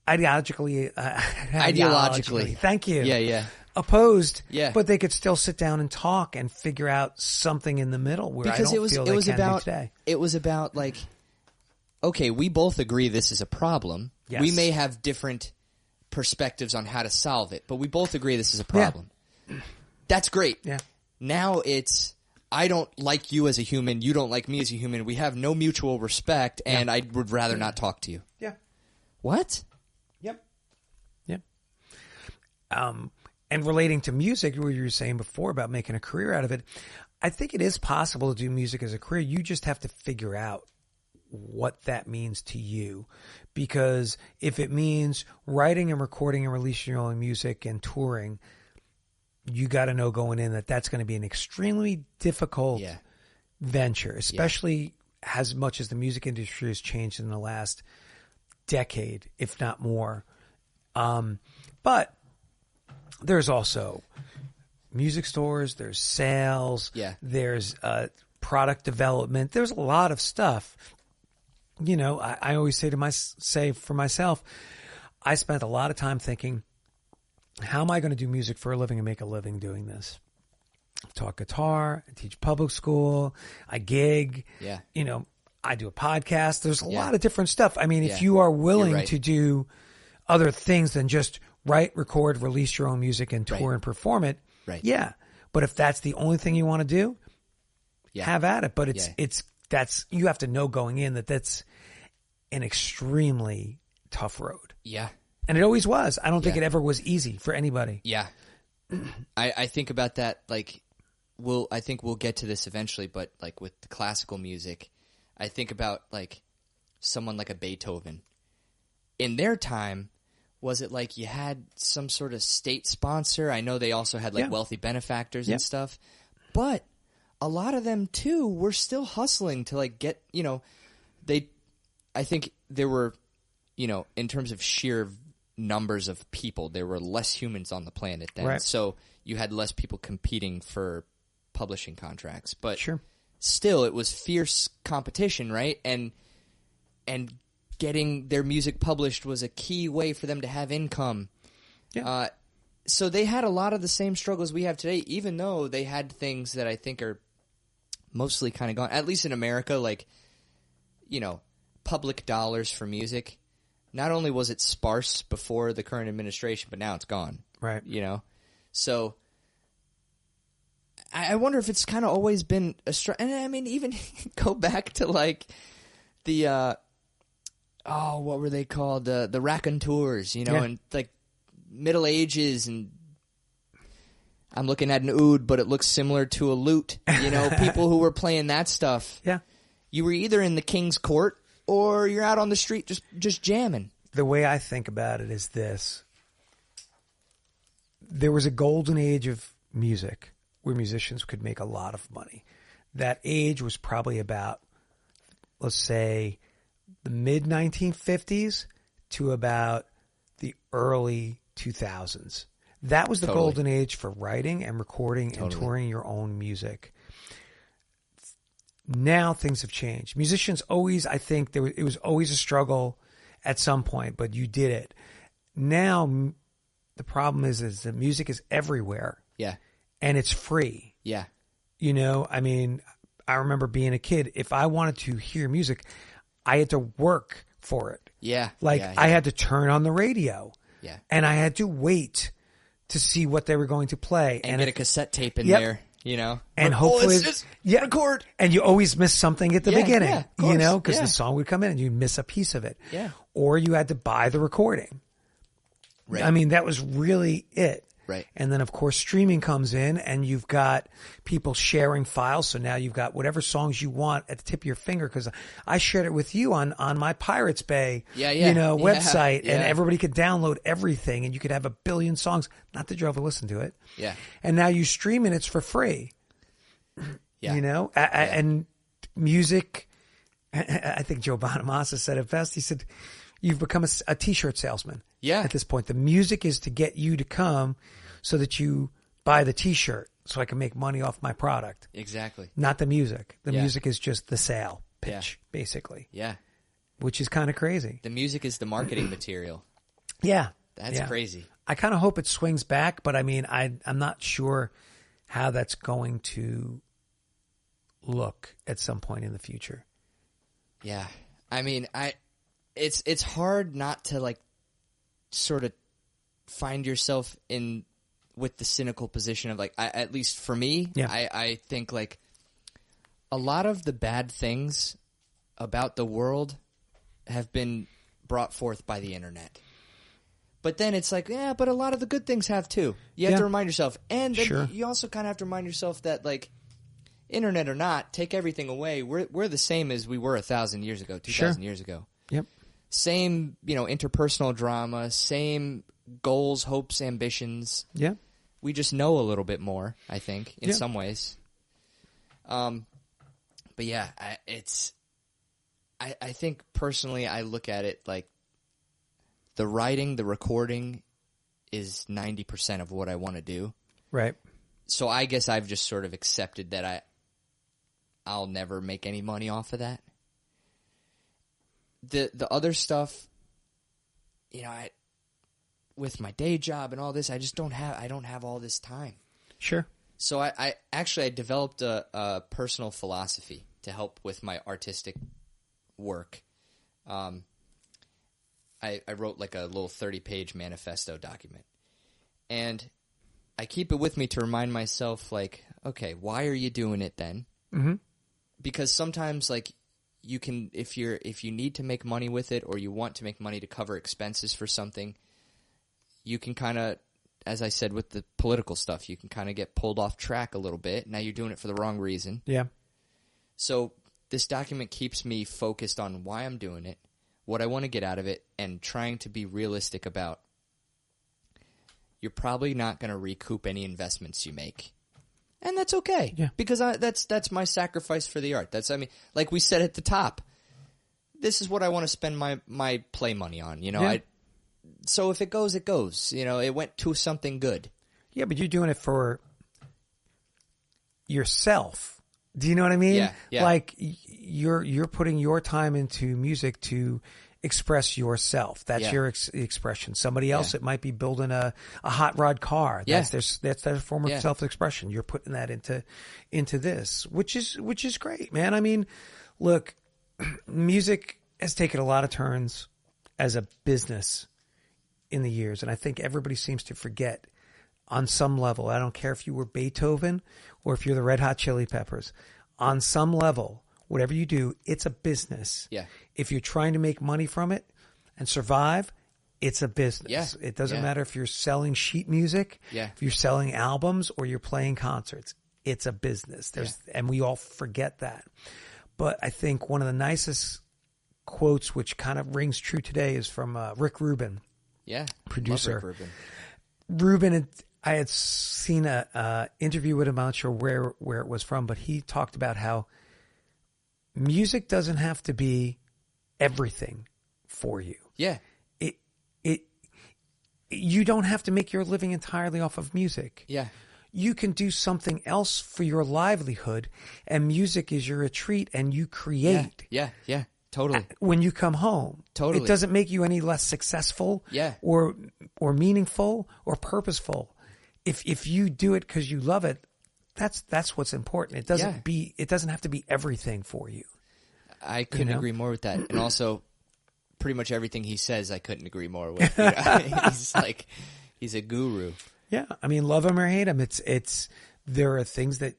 Ideologically. Thank you. Yeah. Opposed. Yeah. But they could still sit down and talk and figure out something in the middle where Because I don't it was feel it they was can about do today. it was about like, okay, we both agree this is a problem. Yes. We may have different perspectives on how to solve it, but we both agree this is a problem. That's great. Yeah. Now it's, I don't like you as a human, you don't like me as a human, we have no mutual respect, and I would rather not talk to you. Yeah. What? Yep. And relating to music, what you were saying before about making a career out of it, I think it is possible to do music as a career. You just have to figure out what that means to you. Because if it means writing and recording and releasing your own music and touring, you got to know going in that that's going to be an extremely difficult venture, especially as much as the music industry has changed in the last decade, if not more. But there's also music stores, there's sales, there's product development. There's a lot of stuff. You know, I always say for myself, I spent a lot of time thinking, how am I going to do music for a living and make a living doing this? I taught guitar, I teach public school, I gig, you know, I do a podcast. There's a lot of different stuff. I mean, if you are willing to do other things than just write, record, release your own music and tour and perform it, but if that's the only thing you want to do, have at it. But that's you have to know going in that that's an extremely tough road. Yeah. And it always was. I don't think it ever was easy for anybody. Yeah. I think about that, like, I think we'll get to this eventually, but like with the classical music, I think about like someone like a Beethoven. In their time, was it like you had some sort of state sponsor? I know they also had like wealthy benefactors and stuff, but a lot of them too were still hustling to like get, you know, I think there were, you know, in terms of sheer numbers of people, there were less humans on the planet then. So you had less people competing for publishing contracts, but still it was fierce competition, right? And getting their music published was a key way for them to have income. So they had a lot of the same struggles we have today, even though they had things that I think are mostly kind of gone, at least in America, like, you know, public dollars for music. Not only was it sparse before the current administration, but now it's gone. Right. You know? So I wonder if it's kind of always been a and I mean, even go back to like the what were they called? The raconteurs, you know, and like Middle Ages, and I'm looking at an oud, but it looks similar to a lute. You know, people who were playing that stuff. Yeah. You were either in the king's court or you're out on the street just jamming. The way I think about it is this. There was a golden age of music where musicians could make a lot of money. That age was probably about, let's say, the mid-1950s to about the early 2000s. That was the golden age for writing and recording and touring your own music. Now things have changed. Musicians always, I think, it was always a struggle at some point, but you did it. Now the problem is that music is everywhere. Yeah. And it's free. Yeah. You know, I mean, I remember being a kid. If I wanted to hear music, I had to work for it. Yeah. Like I had to turn on the radio. Yeah. And I had to wait to see what they were going to play. And get a cassette tape in there. You know, and hopefully, record. And you always miss something at the beginning, you know, because the song would come in and you miss a piece of it. Yeah. Or you had to buy the recording. Right. I mean, that was really it. Right. And then, of course, streaming comes in and you've got people sharing files. So now you've got whatever songs you want at the tip of your finger, because I shared it with you on my Pirates Bay, website, and everybody could download everything and you could have a billion songs. Not that you ever listen to it. Yeah. And now you stream it, it's for free. Yeah. You know, and music, I think Joe Bonamassa said it best. He said, you've become a t-shirt salesman. Yeah. At this point, the music is to get you to come so that you buy the t-shirt so I can make money off my product. Exactly. Not the music. The music is just the sale. pitch, basically. Yeah. Which is kind of crazy. The music is the marketing material. Yeah. That's crazy. I kind of hope it swings back, but I mean, I'm not sure how that's going to look at some point in the future. Yeah. I mean, it's hard not to like sort of find yourself in with the cynical position of like, at least for me, I think like a lot of the bad things about the world have been brought forth by the internet. But then it's like, yeah, but a lot of the good things have too. You have to remind yourself. And then you also kind of have to remind yourself that, like, internet or not, take everything away. We're the same as we were 1,000 years ago, 2,000 years ago. Yep. Same, interpersonal drama, same goals, hopes, ambitions. Yeah. We just know a little bit more, I think, in some ways. But yeah, I think personally I look at it like the writing, the recording is 90% of what I want to do. Right. So I guess I've just sort of accepted that I'll never make any money off of that. The other stuff, with my day job and all this, I don't have all this time. Sure. So I developed a personal philosophy to help with my artistic work. I wrote like a little 30-page manifesto document. And I keep it with me to remind myself, like, okay, why are you doing it then? Mm-hmm. Because sometimes, like, you can, if you need to make money with it or you want to make money to cover expenses for something, you can kind of, as I said with the political stuff, you can kind of get pulled off track a little bit. Now you're doing it for the wrong reason. Yeah. So this document keeps me focused on why I'm doing it, what I want to get out of it, and trying to be realistic about you're probably not going to recoup any investments you make. And that's okay. Yeah. Because that's my sacrifice for the art. Like we said at the top, this is what I want to spend my play money on, Yeah. So if it goes, it goes. It went to something good. Yeah, but you're doing it for yourself. Do you know what I mean? Yeah, yeah. Like you're putting your time into music to express yourself. That's your expression. Somebody else, it might be building a hot rod car. That's their form of self-expression. You're putting that into this, which is great, man. I mean, look, music has taken a lot of turns as a business in the years, and I think everybody seems to forget on some level. I don't care if you were Beethoven or if you're the Red Hot Chili Peppers. On some level, whatever you do, it's a business. Yeah. If you're trying to make money from it and survive, it's a business. Yeah. It doesn't matter if you're selling sheet music, if you're selling albums or you're playing concerts. It's a business. And we all forget that. But I think one of the nicest quotes, which kind of rings true today, is from Rick Rubin. Yeah. Producer. Love Rick Rubin. Rubin, I had seen a interview with him. I'm not sure where it was from, but he talked about how music doesn't have to be everything for you. Yeah. You don't have to make your living entirely off of music. Yeah. You can do something else for your livelihood, and music is your retreat, and you create. Yeah. Totally. When you come home. Totally. It doesn't make you any less successful or meaningful or purposeful. If you do it because you love it, that's what's important. It doesn't have to be everything for you. I couldn't agree more with that. And also, pretty much everything he says, I couldn't agree more with. He's a guru. Yeah, I mean, love him or hate him, there are things that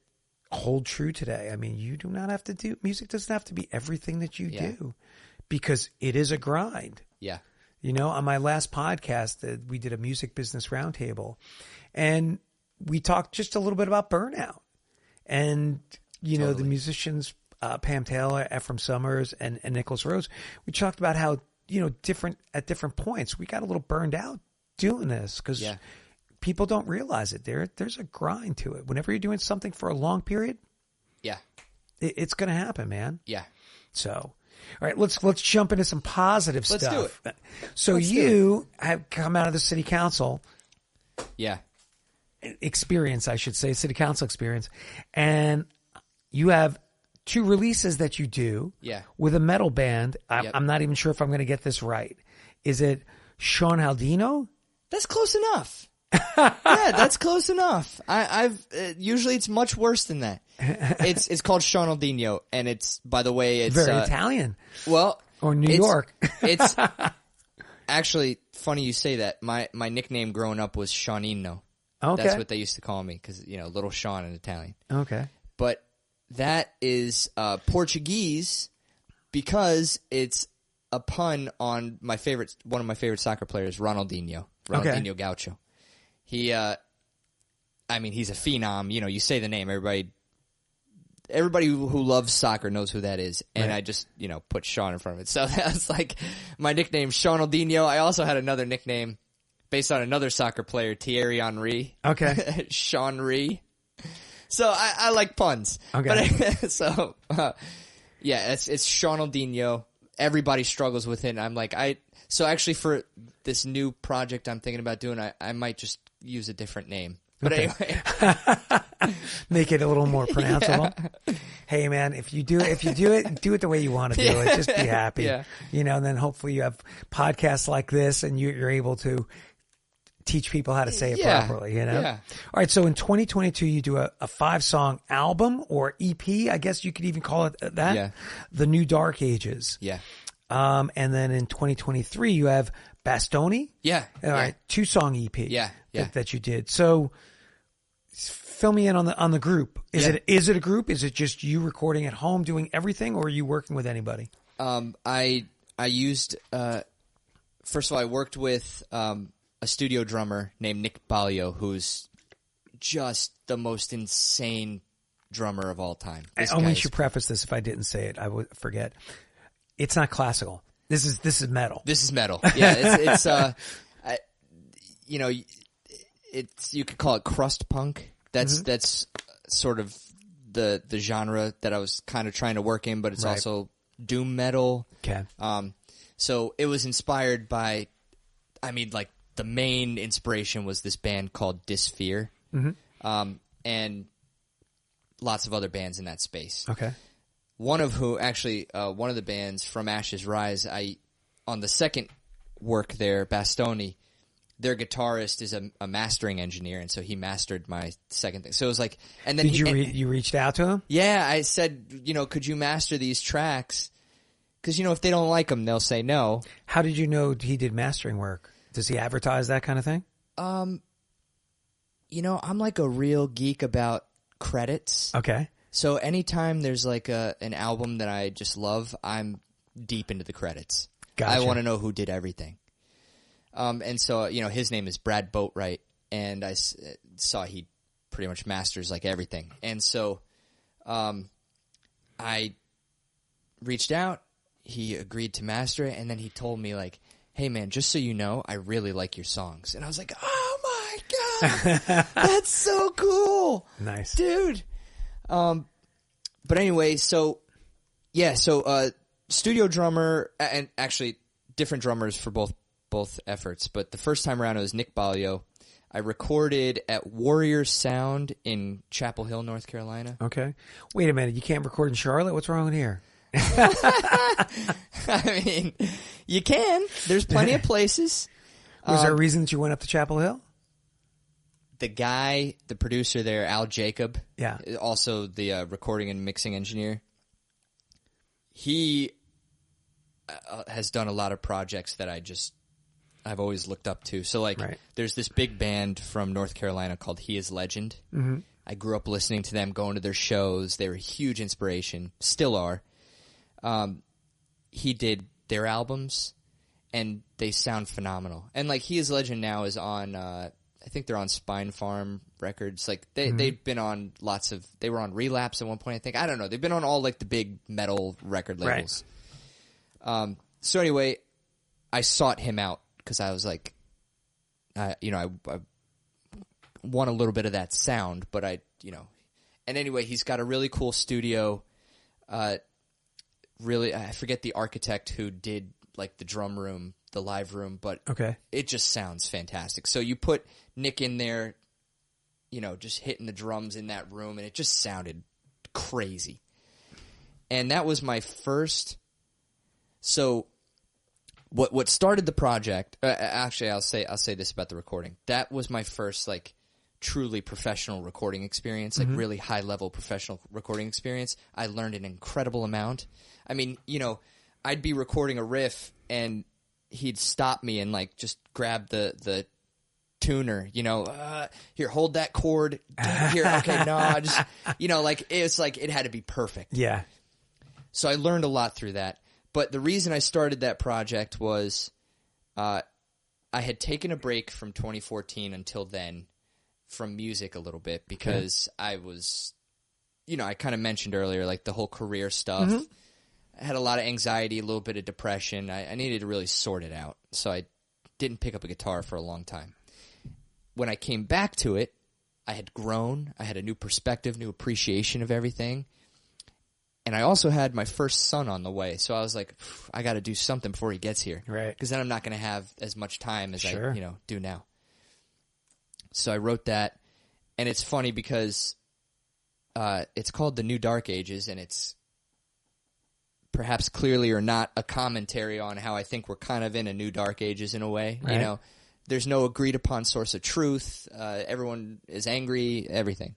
hold true today. I mean, you do not have to do music. Doesn't have to be everything that you do, because it is a grind. Yeah. On my last podcast, we did a music business roundtable, and we talked just a little bit about burnout, and the musicians, Pam Taylor, Ephraim Summers, and Nicholas Rose. We talked about how at different points we got a little burned out doing this, because people don't realize it. There's a grind to it. Whenever you're doing something for a long period, it's going to happen, man. Yeah. So, all right, let's jump into some positive stuff. Let's do it. So you have come out of the city council. Yeah. Experience, I should say, city council experience, and you have two releases that you do with a metal band. I'm not even sure if I'm going to get this right. Is it Sean Haldino? That's close enough. Yeah, that's close enough. I've usually it's much worse than that. It's called Sean Haldino, and it's, by the way, it's very Italian. Well, or New York. It's actually funny you say that. My nickname growing up was Seanino. Okay, that's what they used to call me because little Sean in Italian. Okay, but that is Portuguese because it's a pun on one of my favorite soccer players, Ronaldinho Gaucho. He, he's a phenom. You say the name, everybody who loves soccer knows who that is. And I just, put Sean in front of it. So that's like my nickname, Seanaldinho. I also had another nickname based on another soccer player, Thierry Henry. Okay. Sean Ree. So I like puns. Okay. But it's Seanaldinho. Everybody struggles with it. And I'm like, so actually for this new project I'm thinking about doing, I might just use a different name. But anyway. Make it a little more pronounceable. Yeah. Hey man, if you do it, do it the way you want to do it. Just be happy. Yeah. And then hopefully you have podcasts like this and you're able to teach people how to say it properly, Yeah. All right, so in 2022 you do a 5-song album or EP, I guess you could even call it that. Yeah. The New Dark Ages. Yeah. And then in 2023 you have Bastoni. Yeah. All right, 2-song EP. Yeah. That you did. So fill me in on the group. Is it a group? Is it just you recording at home doing everything, or are you working with anybody? I used first of all I worked with a studio drummer named Nick Balio, who's just the most insane drummer of all time. We should preface this. If I didn't say it, I would forget. It's not classical. This is metal. This is metal. Yeah, it's you could call it crust punk. That's sort of the genre that I was kind of trying to work in, but it's also doom metal. Okay. So it was inspired by, the main inspiration was this band called Dysphere, and lots of other bands in that space. Okay. One of the bands from Ashes Rise, on the second work there, Bastoni, their guitarist is a mastering engineer, and so he mastered my second thing. So it was like, and then you reached out to him? Yeah, I said, could you master these tracks? Because if they don't like them, they'll say no. How did you know he did mastering work? Does he advertise that kind of thing? I'm like a real geek about credits. Okay. So anytime there's like an album that I just love, I'm deep into the credits. Gotcha. I want to know who did everything. And so, his name is Brad Boatwright, and I saw he pretty much masters like everything. And so I reached out, he agreed to master it, and then he told me like, hey man, just so you know, I really like your songs. And I was like, oh my God, that's so cool. Nice. Dude. But anyway, studio drummer, and actually different drummers for both efforts, but the first time around it was Nick Balio. I recorded at Warrior Sound in Chapel Hill, North Carolina. Okay. Wait a minute, you can't record in Charlotte? What's wrong with here? I mean, you can. There's plenty of places. Was there a reason that you went up to Chapel Hill? The producer there, Al Jacob, yeah, also the recording and mixing engineer, he has done a lot of projects that I've always looked up to. So there's this big band from North Carolina called He Is Legend. Mm-hmm. I grew up listening to them, going to their shows. They were a huge inspiration, still are. He did their albums, and they sound phenomenal. And He Is Legend now is on, I think they're on Spine Farm Records. They've been on they were on Relapse at one point, I think. I don't know. They've been on all the big metal record labels. Right. So anyway, I sought him out because I was like, I want a little bit of that sound, but and anyway, he's got a really cool studio. Really, I forget the architect who did the drum room, the live room, but it just sounds fantastic. So you put Nick in there, just hitting the drums in that room, and it just sounded crazy. And that was my first. So, what started the project? Actually, I'll say this about the recording. That was my first like truly professional recording experience, like really high level professional recording experience. I learned an incredible amount. I mean, I'd be recording a riff and he'd stop me and like just grab the tuner, here, hold that chord. Here, okay, no, I just, like it's like it had to be perfect. Yeah. So I learned a lot through that. But the reason I started that project was I had taken a break from 2014 until then from music a little bit because I was, I kind of mentioned earlier, like the whole career stuff. I had a lot of anxiety, a little bit of depression. I needed to really sort it out. So I didn't pick up a guitar for a long time. When I came back to it, I had grown. I had a new perspective, new appreciation of everything. And I also had my first son on the way. So I was like, I got to do something before he gets here. Right. Because then I'm not going to have as much time as Sure. I do now. So I wrote that. And it's funny because it's called The New Dark Ages. And it's perhaps clearly or not a commentary on how I think we're kind of in a new dark ages in a way. Right. There's no agreed upon source of truth. Everyone is angry, everything.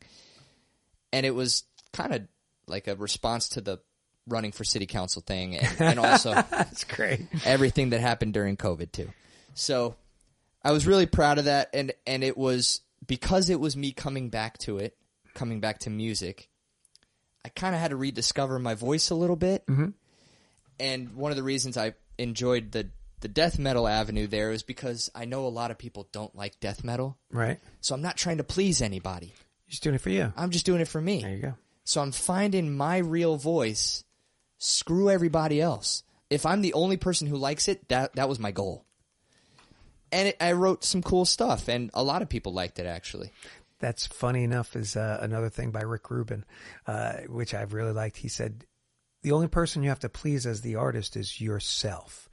And it was kind of like a response to the running for city council thing and also That's great. everything that happened during COVID too. So I was really proud of that. And it was because it was me coming back to music, I kind of had to rediscover my voice a little bit. Mm-hmm. And one of the reasons I enjoyed the death metal avenue there is because I know a lot of people don't like death metal. Right. So I'm not trying to please anybody. You're just doing it for you. I'm just doing it for me. There you go. So I'm finding my real voice. Screw everybody else. If I'm the only person who likes it, that was my goal. And I wrote some cool stuff, and a lot of people liked it, actually. That's funny enough is another thing by Rick Rubin, which I've really liked. He said, the only person you have to please as the artist is yourself.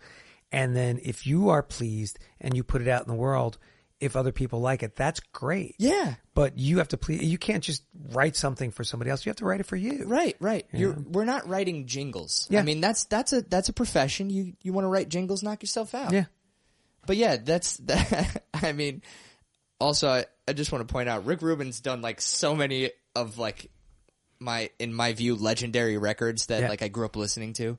And then if you are pleased and you put it out in the world, if other people like it, that's great. Yeah. But you have to please. You can't just write something for somebody else. You have to write it for you. Right. Yeah. We're not writing jingles. Yeah. I mean, that's a profession. You want to write jingles, knock yourself out. Yeah. But yeah, that's that. I mean, also I just want to point out Rick Rubin's done like so many of like in my view legendary records that like I grew up listening to.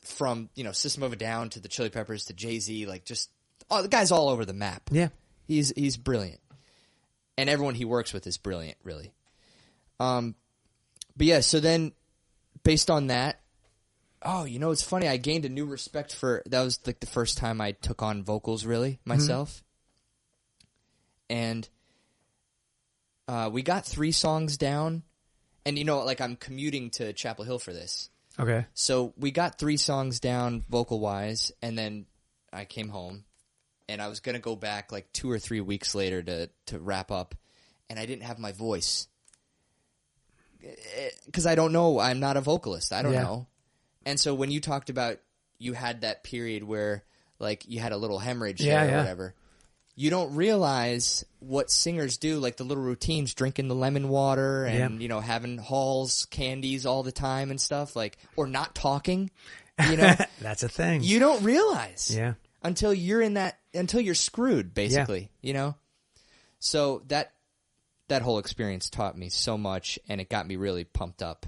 From System of a Down to the Chili Peppers to Jay-Z, like just the guy's all over the map. Yeah. He's brilliant. And everyone he works with is brilliant, really. But yeah, so then based on that, it's funny, I gained a new respect that was like the first time I took on vocals really myself. And we got 3 songs down, and like I'm commuting to Chapel Hill for this. Okay. So we got 3 songs down vocal-wise, and then I came home. And I was going to go back like 2 or 3 weeks later to wrap up. And I didn't have my voice. Because I don't know. I'm not a vocalist. I don't know. And so when you talked about you had that period where like you had a little hemorrhage there or whatever, you don't realize what singers do, like the little routines, drinking the lemon water and, having Halls candies all the time and stuff, like, or not talking, That's a thing. You don't realize. Yeah. Until you're screwed, basically, So that whole experience taught me so much, and it got me really pumped up.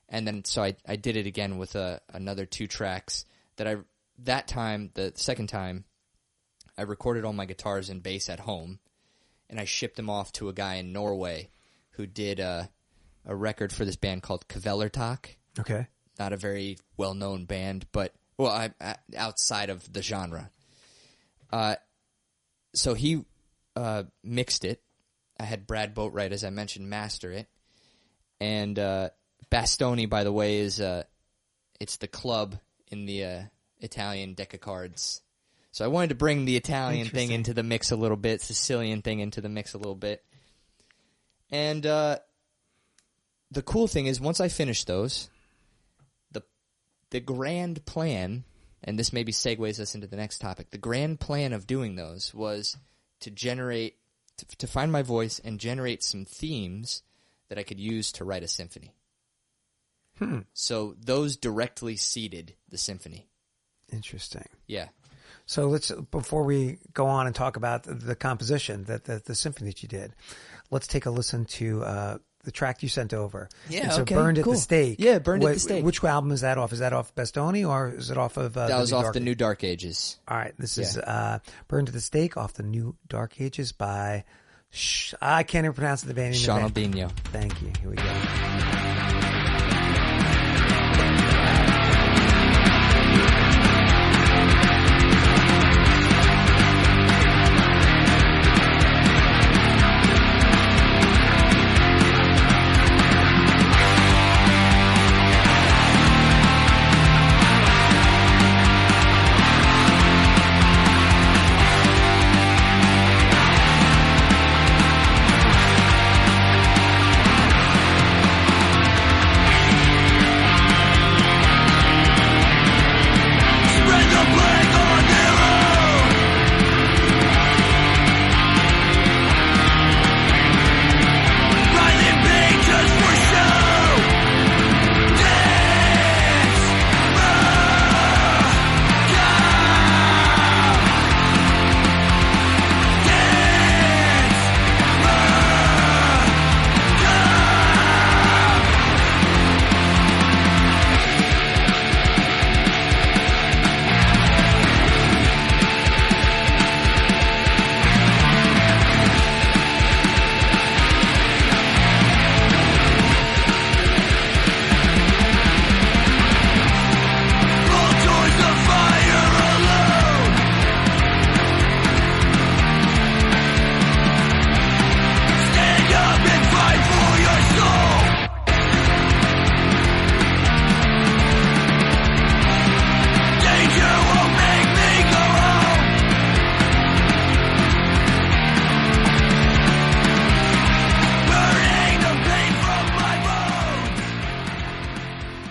And then so I did it again with another 2 tracks the second time, I recorded all my guitars and bass at home, and I shipped them off to a guy in Norway who did a record for this band called Kvelertak. Okay. Not a very well-known band, but outside of the genre. So he mixed it. I had Brad Boatwright, as I mentioned, master it. And Bastoni, by the way, is it's the club in the Italian deck of cards. So I wanted to bring the Italian thing into the mix a little bit, Sicilian thing into the mix a little bit. And the cool thing is, once I finished those, the grand plan, and this maybe segues us into the next topic, the grand plan of doing those was to find my voice and generate some themes that I could use to write a symphony. So those directly seeded the symphony. Interesting. Yeah. So before we go on and talk about the composition, the symphony that you did, let's take a listen to the track you sent over. Yeah, and so okay, Burned cool. at the Stake. Yeah, Burned at the Stake. Which album is that off? Is that off Bestoni or is it off of that was off the New Dark Ages. All right, this is Burned at the Stake off the New Dark Ages by I can't even pronounce the band name. Sean Albino. Thank you. Here we go.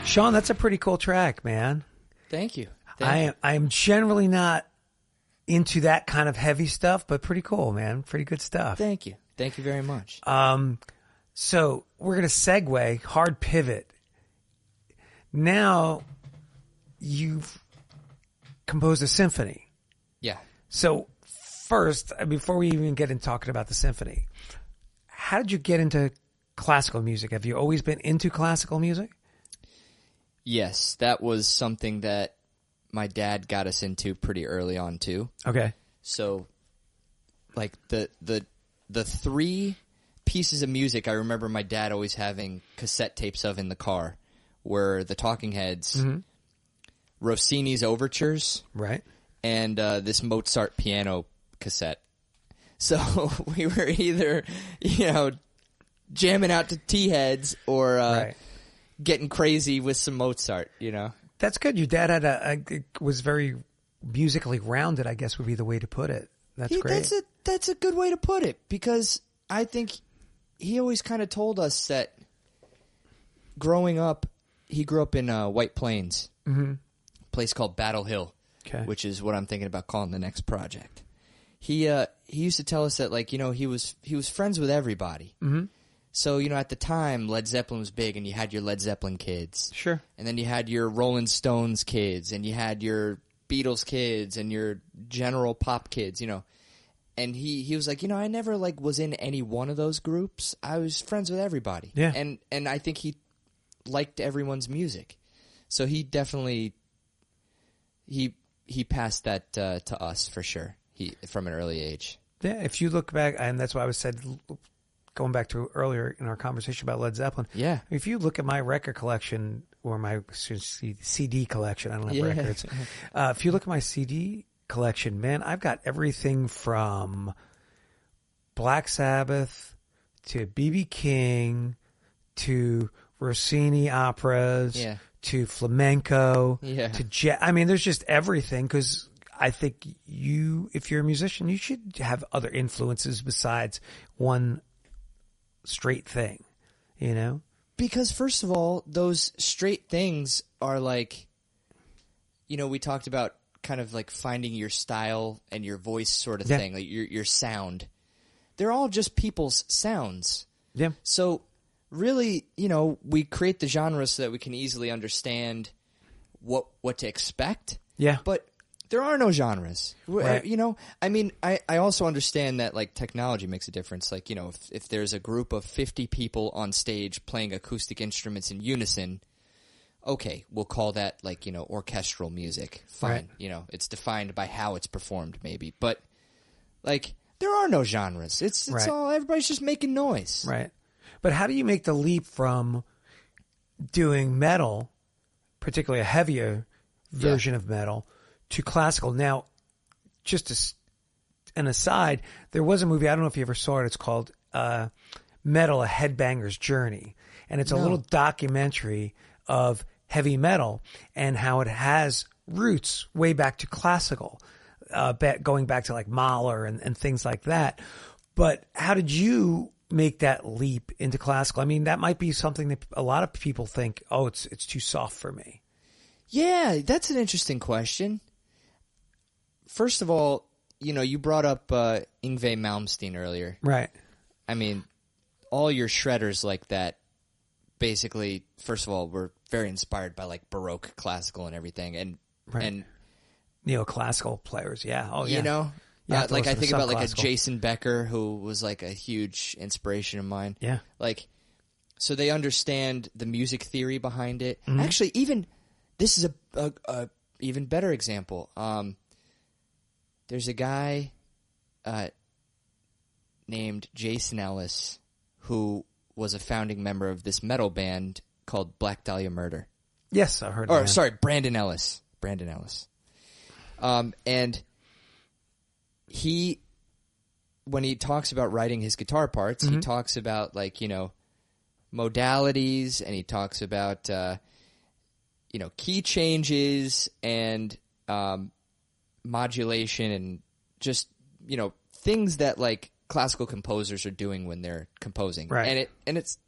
Sean, that's a pretty cool track, man. Thank you. I am generally not into that kind of heavy stuff, but pretty cool, man. Pretty good stuff. Thank you. Thank you very much. So we're going to segue, hard pivot. Now you've composed a symphony. Yeah. So first, before we even get into talking about the symphony, how did you get into classical music? Have you always been into classical music? Yes, that was something that my dad got us into pretty early on too. Okay. So, like the three pieces of music I remember my dad always having cassette tapes of in the car were the Talking Heads, Rossini's Overtures, right, and this Mozart piano cassette. So we were either, jamming out to T-Heads or right. getting crazy with some Mozart, That's good. Your dad was very musically rounded, I guess would be the way to put it. That's great. That's a good way to put it, because I think he always kind of told us that growing up, he grew up in White Plains, a place called Battle Hill, which is what I'm thinking about calling the next project. He used to tell us that, he was friends with everybody. Mm-hmm. So, at the time, Led Zeppelin was big, and you had your Led Zeppelin kids. Sure. And then you had your Rolling Stones kids, and you had your Beatles kids, and your general pop kids, And he was like, I never, was in any one of those groups. I was friends with everybody. Yeah. And I think he liked everyone's music. So he definitely, he passed that to us, for sure, from an early age. Yeah, if you look back, and that's why I said, going back to earlier in our conversation about Led Zeppelin. Yeah. If you look at my record collection or my CD collection, I don't have records. If you look at my CD collection, man, I've got everything from Black Sabbath to B.B. King to Rossini operas to flamenco to jazz. I mean, there's just everything, because I think if you're a musician, you should have other influences besides one straight thing, Because first of all, those straight things are we talked about kind of finding your style and your voice sort of thing, your sound. They're all just people's sounds. Yeah. So really, we create the genres so that we can easily understand what to expect. Yeah. But there are no genres. Right. I also understand that like technology makes a difference. Like, if there's a group of 50 people on stage playing acoustic instruments in unison, okay, we'll call that like, orchestral music. Fine. Right. It's defined by how it's performed maybe. But like there are no genres. It's right. all, everybody's just making noise. Right. But how do you make the leap from doing metal, particularly a heavier version of metal, to classical? Now, just an aside, there was a movie, I don't know if you ever saw it, it's called Metal, A Headbanger's Journey. And it's a little documentary of heavy metal and how it has roots way back to classical, going back to like Mahler and things like that. But how did you make that leap into classical? I mean, that might be something that a lot of people think, oh, it's too soft for me. Yeah, that's an interesting question. First of all, you brought up Yngwie Malmsteen earlier. Right. I mean, all your shredders like that, basically, first of all, were very inspired by like Baroque classical and everything, and neoclassical players. Yeah. Oh, yeah. Like I think about like a Jason Becker, who was like a huge inspiration of mine. Yeah. Like, so they understand the music theory behind it. Mm-hmm. Actually, even this is a even better example. There's a guy named Jason Ellis who was a founding member of this metal band called Black Dahlia Murder. Yes, I heard. Brandon Ellis. And when he talks about writing his guitar parts, he talks about like, modalities, and he talks about, key changes and modulation and just, things that like classical composers are doing when they're composing. Right. And it's,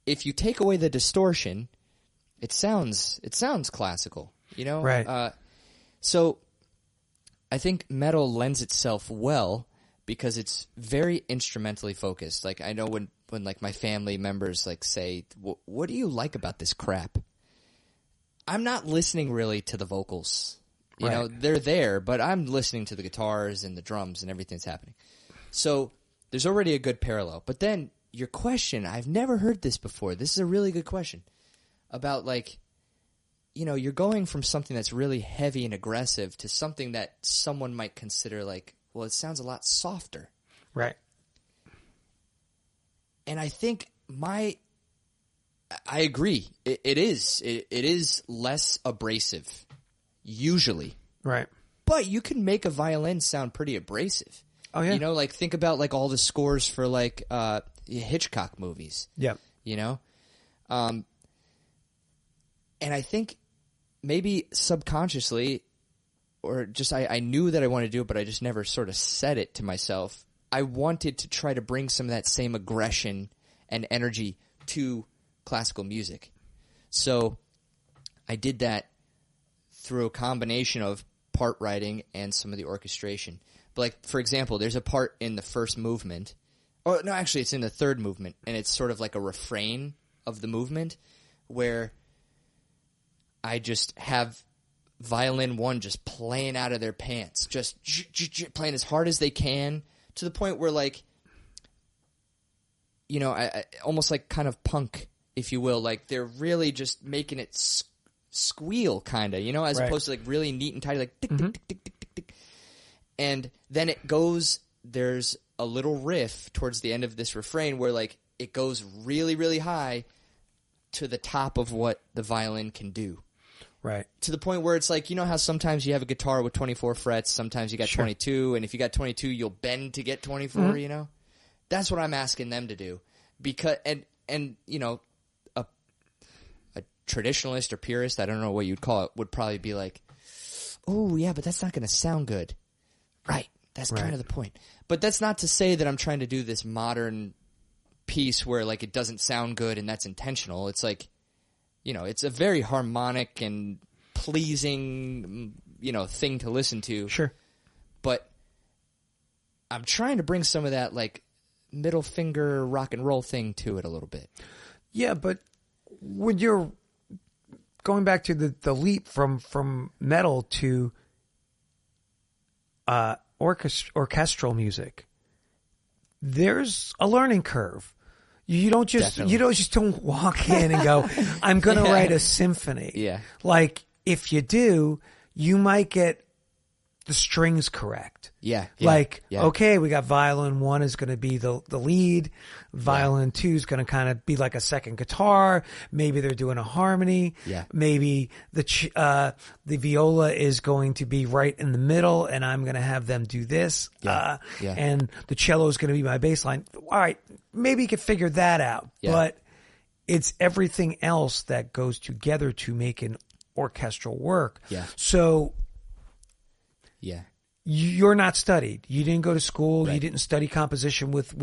if you take away the distortion, it sounds classical, Right. So I think metal lends itself well because it's very instrumentally focused. Like I know when like my family members like say, "What do you like about this crap?" I'm not listening really to the vocals. They're there, but I'm listening to the guitars and the drums and everything that's happening. So there's already a good parallel. But then your question, I've never heard this before. This is a really good question about like, you're going from something that's really heavy and aggressive to something that someone might consider like, well, it sounds a lot softer. Right. And I think I agree. It is less abrasive, usually. Right. But you can make a violin sound pretty abrasive. Oh, yeah. Like think about like all the scores for like Hitchcock movies. Yeah. And I think maybe subconsciously, or just I knew that I wanted to do it, but I just never sort of said it to myself. I wanted to try to bring some of that same aggression and energy to classical music. So I did that through a combination of part writing and some of the orchestration. But like, for example, there's a part in the first movement. Oh, no, actually, it's in the third movement, and it's sort of like a refrain of the movement where I just have violin one just playing out of their pants, just playing as hard as they can to the point where, like, I almost like kind of punk, if you will. Like, they're really just making it squeal, kind of, as opposed to, like, really neat and tidy, like, tick, tick, tick, tick, tick, tick, tick. And then it goes, there's a little riff towards the end of this refrain where, like, it goes really, really high to the top of what the violin can do. Right. To the point where it's like, how sometimes you have a guitar with 24 frets, sometimes you got 22, and if you got 22, you'll bend to get 24, That's what I'm asking them to do. Because, and a traditionalist or purist, I don't know what you'd call it, would probably be like, oh, yeah, but that's not going to sound good. Right. That's kind of the point. But that's not to say that I'm trying to do this modern piece where, like, it doesn't sound good and that's intentional. It's like, it's a very harmonic and pleasing, thing to listen to. Sure. But I'm trying to bring some of that, like, middle finger rock and roll thing to it a little bit. Yeah, but when you're going back to the leap from metal to orchestral music, there's a learning curve. You don't just don't walk in and go, I'm going to write a symphony. Yeah. Like if you do, you might get the strings correct. Yeah. Okay, we got violin 1 is going to be the lead. Violin 2 is going to kind of be like a second guitar. Maybe they're doing a harmony. Yeah. Maybe the viola is going to be right in the middle, and I'm going to have them do this. And the cello is going to be my bass line. All right, maybe you could figure that out. Yeah. But it's everything else that goes together to make an orchestral work. Yeah. So... Yeah. You're not studied. You didn't go to school. Right. You didn't study composition with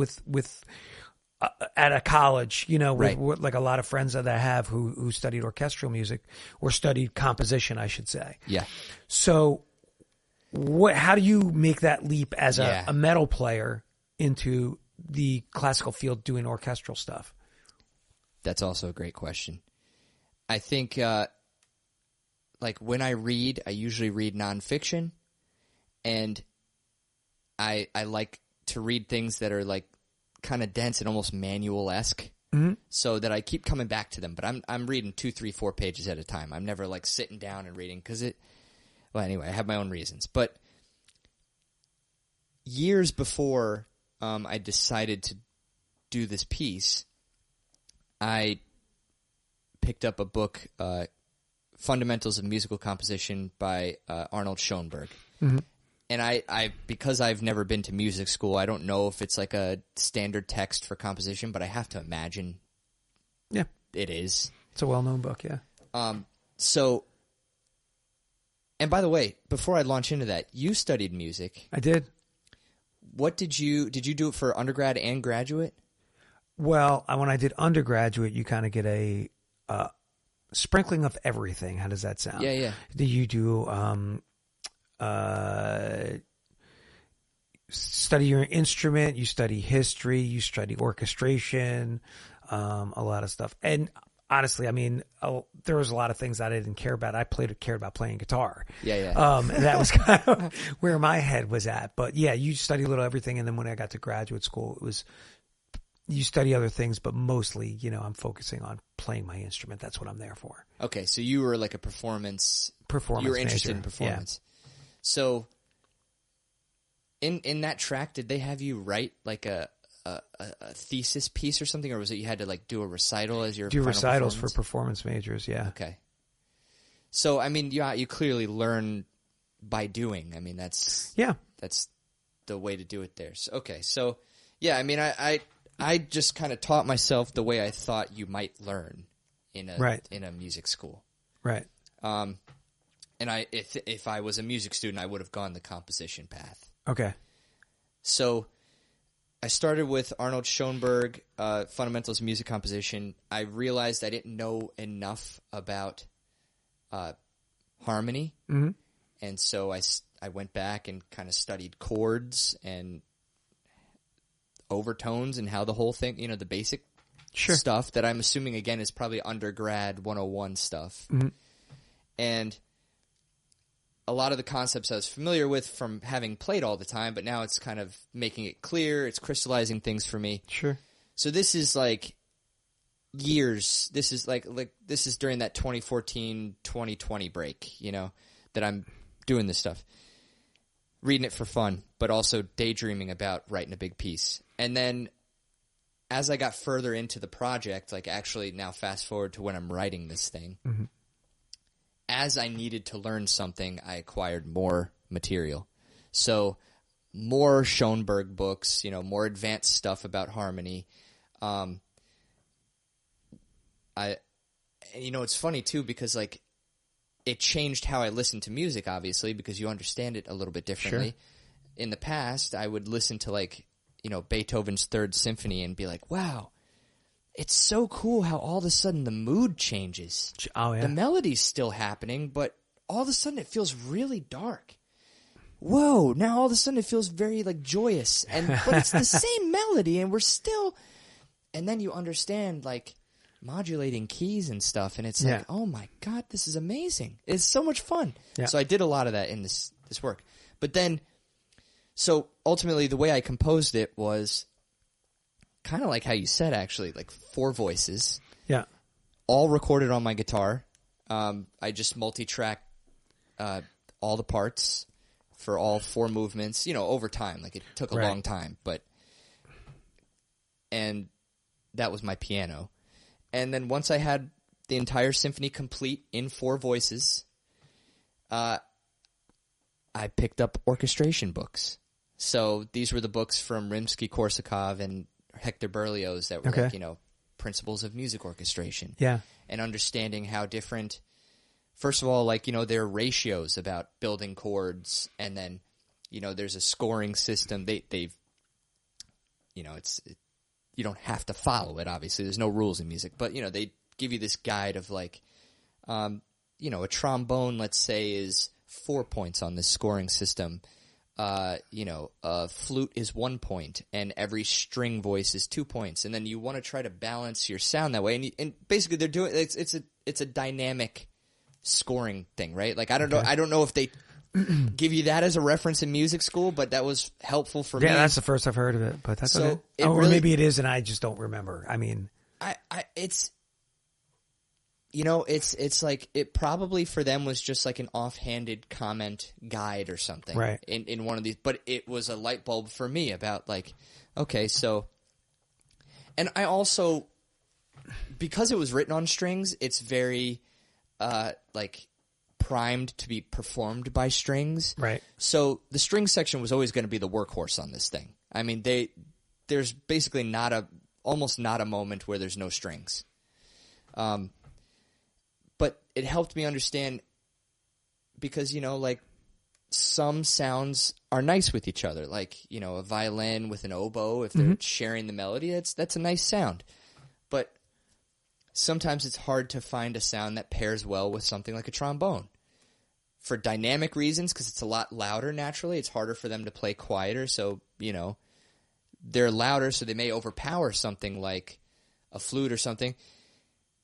at a college, with like a lot of friends that I have who studied orchestral music or studied composition, I should say. Yeah. So how do you make that leap as a metal player into the classical field doing orchestral stuff? That's also a great question. I think, like when I read, I usually read nonfiction. And I like to read things that are like kind of dense and almost manual-esque, so that I keep coming back to them. But I'm reading 2, 3, 4 pages at a time. I'm never like sitting down and reading because well, anyway, I have my own reasons. But years before I decided to do this piece, I picked up a book, Fundamentals of Musical Composition by Arnold Schoenberg. Mm-hmm. And I because I've never been to music school, I don't know if it's like a standard text for composition, but I have to imagine it is. It's a well-known book, yeah. So, and by the way, before I launch into that, you studied music. I did. What did you do it for undergrad and graduate? Well, when I did undergraduate, you kind of get a sprinkling of everything. How does that sound? Yeah. You do study your instrument, you study history, you study orchestration, a lot of stuff. And honestly, I mean, there was a lot of things that I didn't care about. I cared about playing guitar. Yeah. And that was kind of where my head was at. But yeah, you study a little everything. And then when I got to graduate school, it was, you study other things, but mostly, I'm focusing on playing my instrument. That's what I'm there for. Okay. So you were like a performance you were interested major. In performance. Yeah. So, in that track, did they have you write like a thesis piece or something, or was it you had to like do a recital as your final recitals for performance majors? Yeah. Okay. So I mean, you clearly learn by doing. I mean, that's the way to do it there. So, okay. So yeah, I mean, I just kind of taught myself the way I thought you might learn in a music school. Right. And if I was a music student, I would have gone the composition path. Okay. So I started with Arnold Schoenberg, Fundamentals of Music Composition. I realized I didn't know enough about harmony. Mm-hmm. And so I went back and kind of studied chords and overtones and how the whole thing, the basic stuff that I'm assuming, again, is probably undergrad 101 stuff. Mm-hmm. And a lot of the concepts I was familiar with from having played all the time, but now it's kind of making it clear. It's crystallizing things for me. Sure. So this is like years. This is like this is during that 2014-2020 break, that I'm doing this stuff. Reading it for fun, but also daydreaming about writing a big piece. And then as I got further into the project, like actually now fast forward to when I'm writing this thing, mm-hmm. As I needed to learn something, I acquired more material. So more Schoenberg books, more advanced stuff about harmony. It's funny too because like it changed how I listened to music, obviously, because you understand it a little bit differently. Sure. In the past, I would listen to like, Beethoven's Third Symphony and be like, wow, it's so cool how all of a sudden the mood changes. Oh, yeah. The melody's still happening, but all of a sudden it feels really dark. Whoa, now all of a sudden it feels very like joyous. But it's the same melody and we're still... And then you understand like modulating keys and stuff, and it's like, oh my God, this is amazing. It's so much fun. Yeah. So I did a lot of that in this work. But then, so ultimately the way I composed it was kind of like how you said, actually, like 4 voices. Yeah. All recorded on my guitar. I just multi-track all the parts for all 4 movements, over time. Like, it took a long time, and that was my piano. And then once I had the entire symphony complete in 4 voices, I picked up orchestration books. So these were the books from Rimsky-Korsakov and Hector Berlioz that were like, principles of music orchestration. Yeah. And understanding how different, first of all, like, there are ratios about building chords, and then, there's a scoring system. They've, you don't have to follow it, obviously. There's no rules in music. But, they give you this guide of, like, a trombone, let's say, is 4 points on this scoring system. A flute is 1 point, and every string voice is 2 points. And then you want to try to balance your sound that way. And basically, they're doing it's a dynamic scoring thing, right? Like, I don't know if they give you that as a reference in music school, but that was helpful for me. Yeah, that's the first I've heard of it, but that's okay. Or really, maybe it is, and I just don't remember. I mean, it's like, it probably for them was just like an offhanded comment guide or something, right? In one of these, but it was a light bulb for me about, like, okay, so, and I also, because it was written on strings, it's very like primed to be performed by strings, right? So the string section was always going to be the workhorse on this thing. I mean, there's basically almost not a moment where there's no strings. But it helped me understand, because, like, some sounds are nice with each other. Like, a violin with an oboe, if they're sharing the melody, that's a nice sound. But sometimes it's hard to find a sound that pairs well with something like a trombone. For dynamic reasons, because it's a lot louder naturally, it's harder for them to play quieter. So, they're louder, so they may overpower something like a flute or something.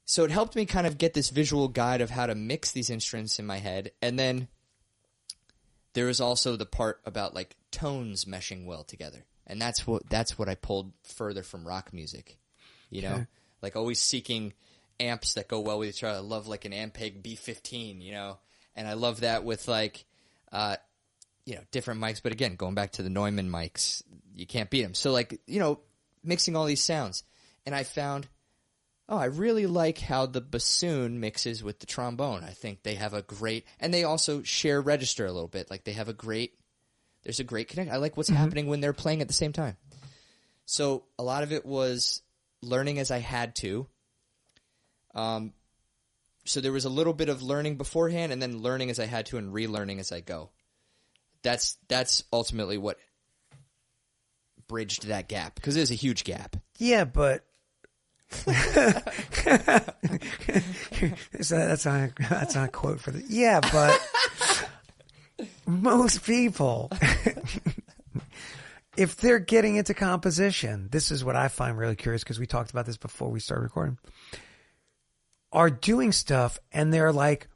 So it helped me kind of get this visual guide of how to mix these instruments in my head. And then there was also the part about, like, tones meshing well together. And that's what I pulled further from rock music. Like, always seeking amps that go well with each other. I love, like, an Ampeg B15, and I love that with, like, different mics. But again, going back to the Neumann mics, you can't beat them. So, like, mixing all these sounds. And I found, I really like how the bassoon mixes with the trombone. I think they have a great, and they also share register a little bit. Like, there's a great connection. I like what's happening when they're playing at the same time. So a lot of it was learning as I had to. So there was a little bit of learning beforehand, and then learning as I had to, and relearning as I go. That's ultimately what bridged that gap, because there's a huge gap. Yeah, but that's not a quote for the. Yeah, but most people, if they're getting into composition, this is what I find really curious, because we talked about this before we started recording, are doing stuff, and they're like,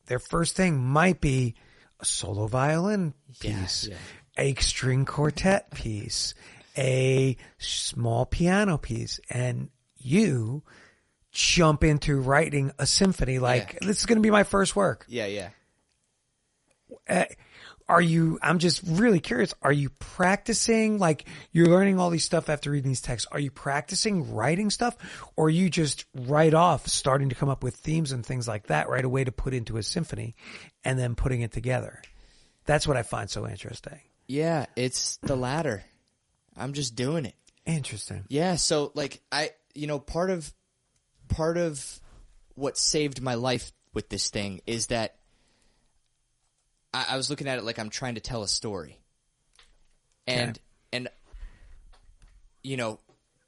their first thing might be a solo violin piece, a string quartet piece, a small piano piece, and you jump into writing a symphony like, this is going to be my first work. Yeah. I'm just really curious, are you practicing, like, you're learning all these stuff after reading these texts, are you practicing writing stuff, or are you just right off starting to come up with themes and things like that right away to put into a symphony and then putting it together? That's what I find so interesting. Yeah, it's the latter. I'm just doing it. Interesting. Yeah, so, like, part of what saved my life with this thing is that I was looking at it like I'm trying to tell a story. And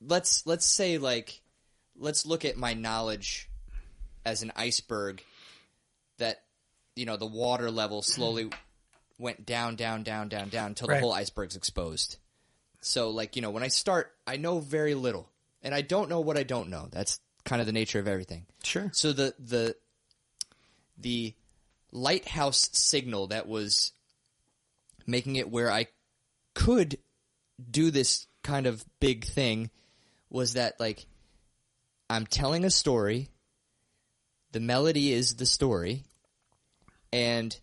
let's say, like, let's look at my knowledge as an iceberg that, the water level slowly went down until the whole iceberg's exposed. So, like, when I start, I know very little. And I don't know what I don't know. That's kind of the nature of everything. Sure. So the lighthouse signal that was making it where I could do this kind of big thing was that, like, I'm telling a story, the melody is the story, and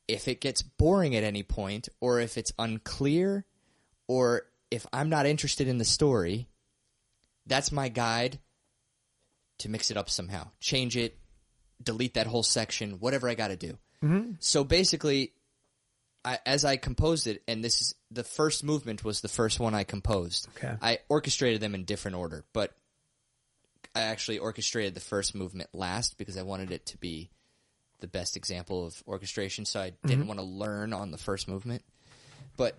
if it gets boring at any point, or if it's unclear, or if I'm not interested in the story, that's my guide to mix it up somehow. Change it, delete that whole section, whatever I got to do. Mm-hmm. So basically, as I composed it, and this is the first movement was the first one I composed. Okay. I orchestrated them in different order, but I actually orchestrated the first movement last because I wanted it to be the best example of orchestration, so I didn't want to learn on the first movement. But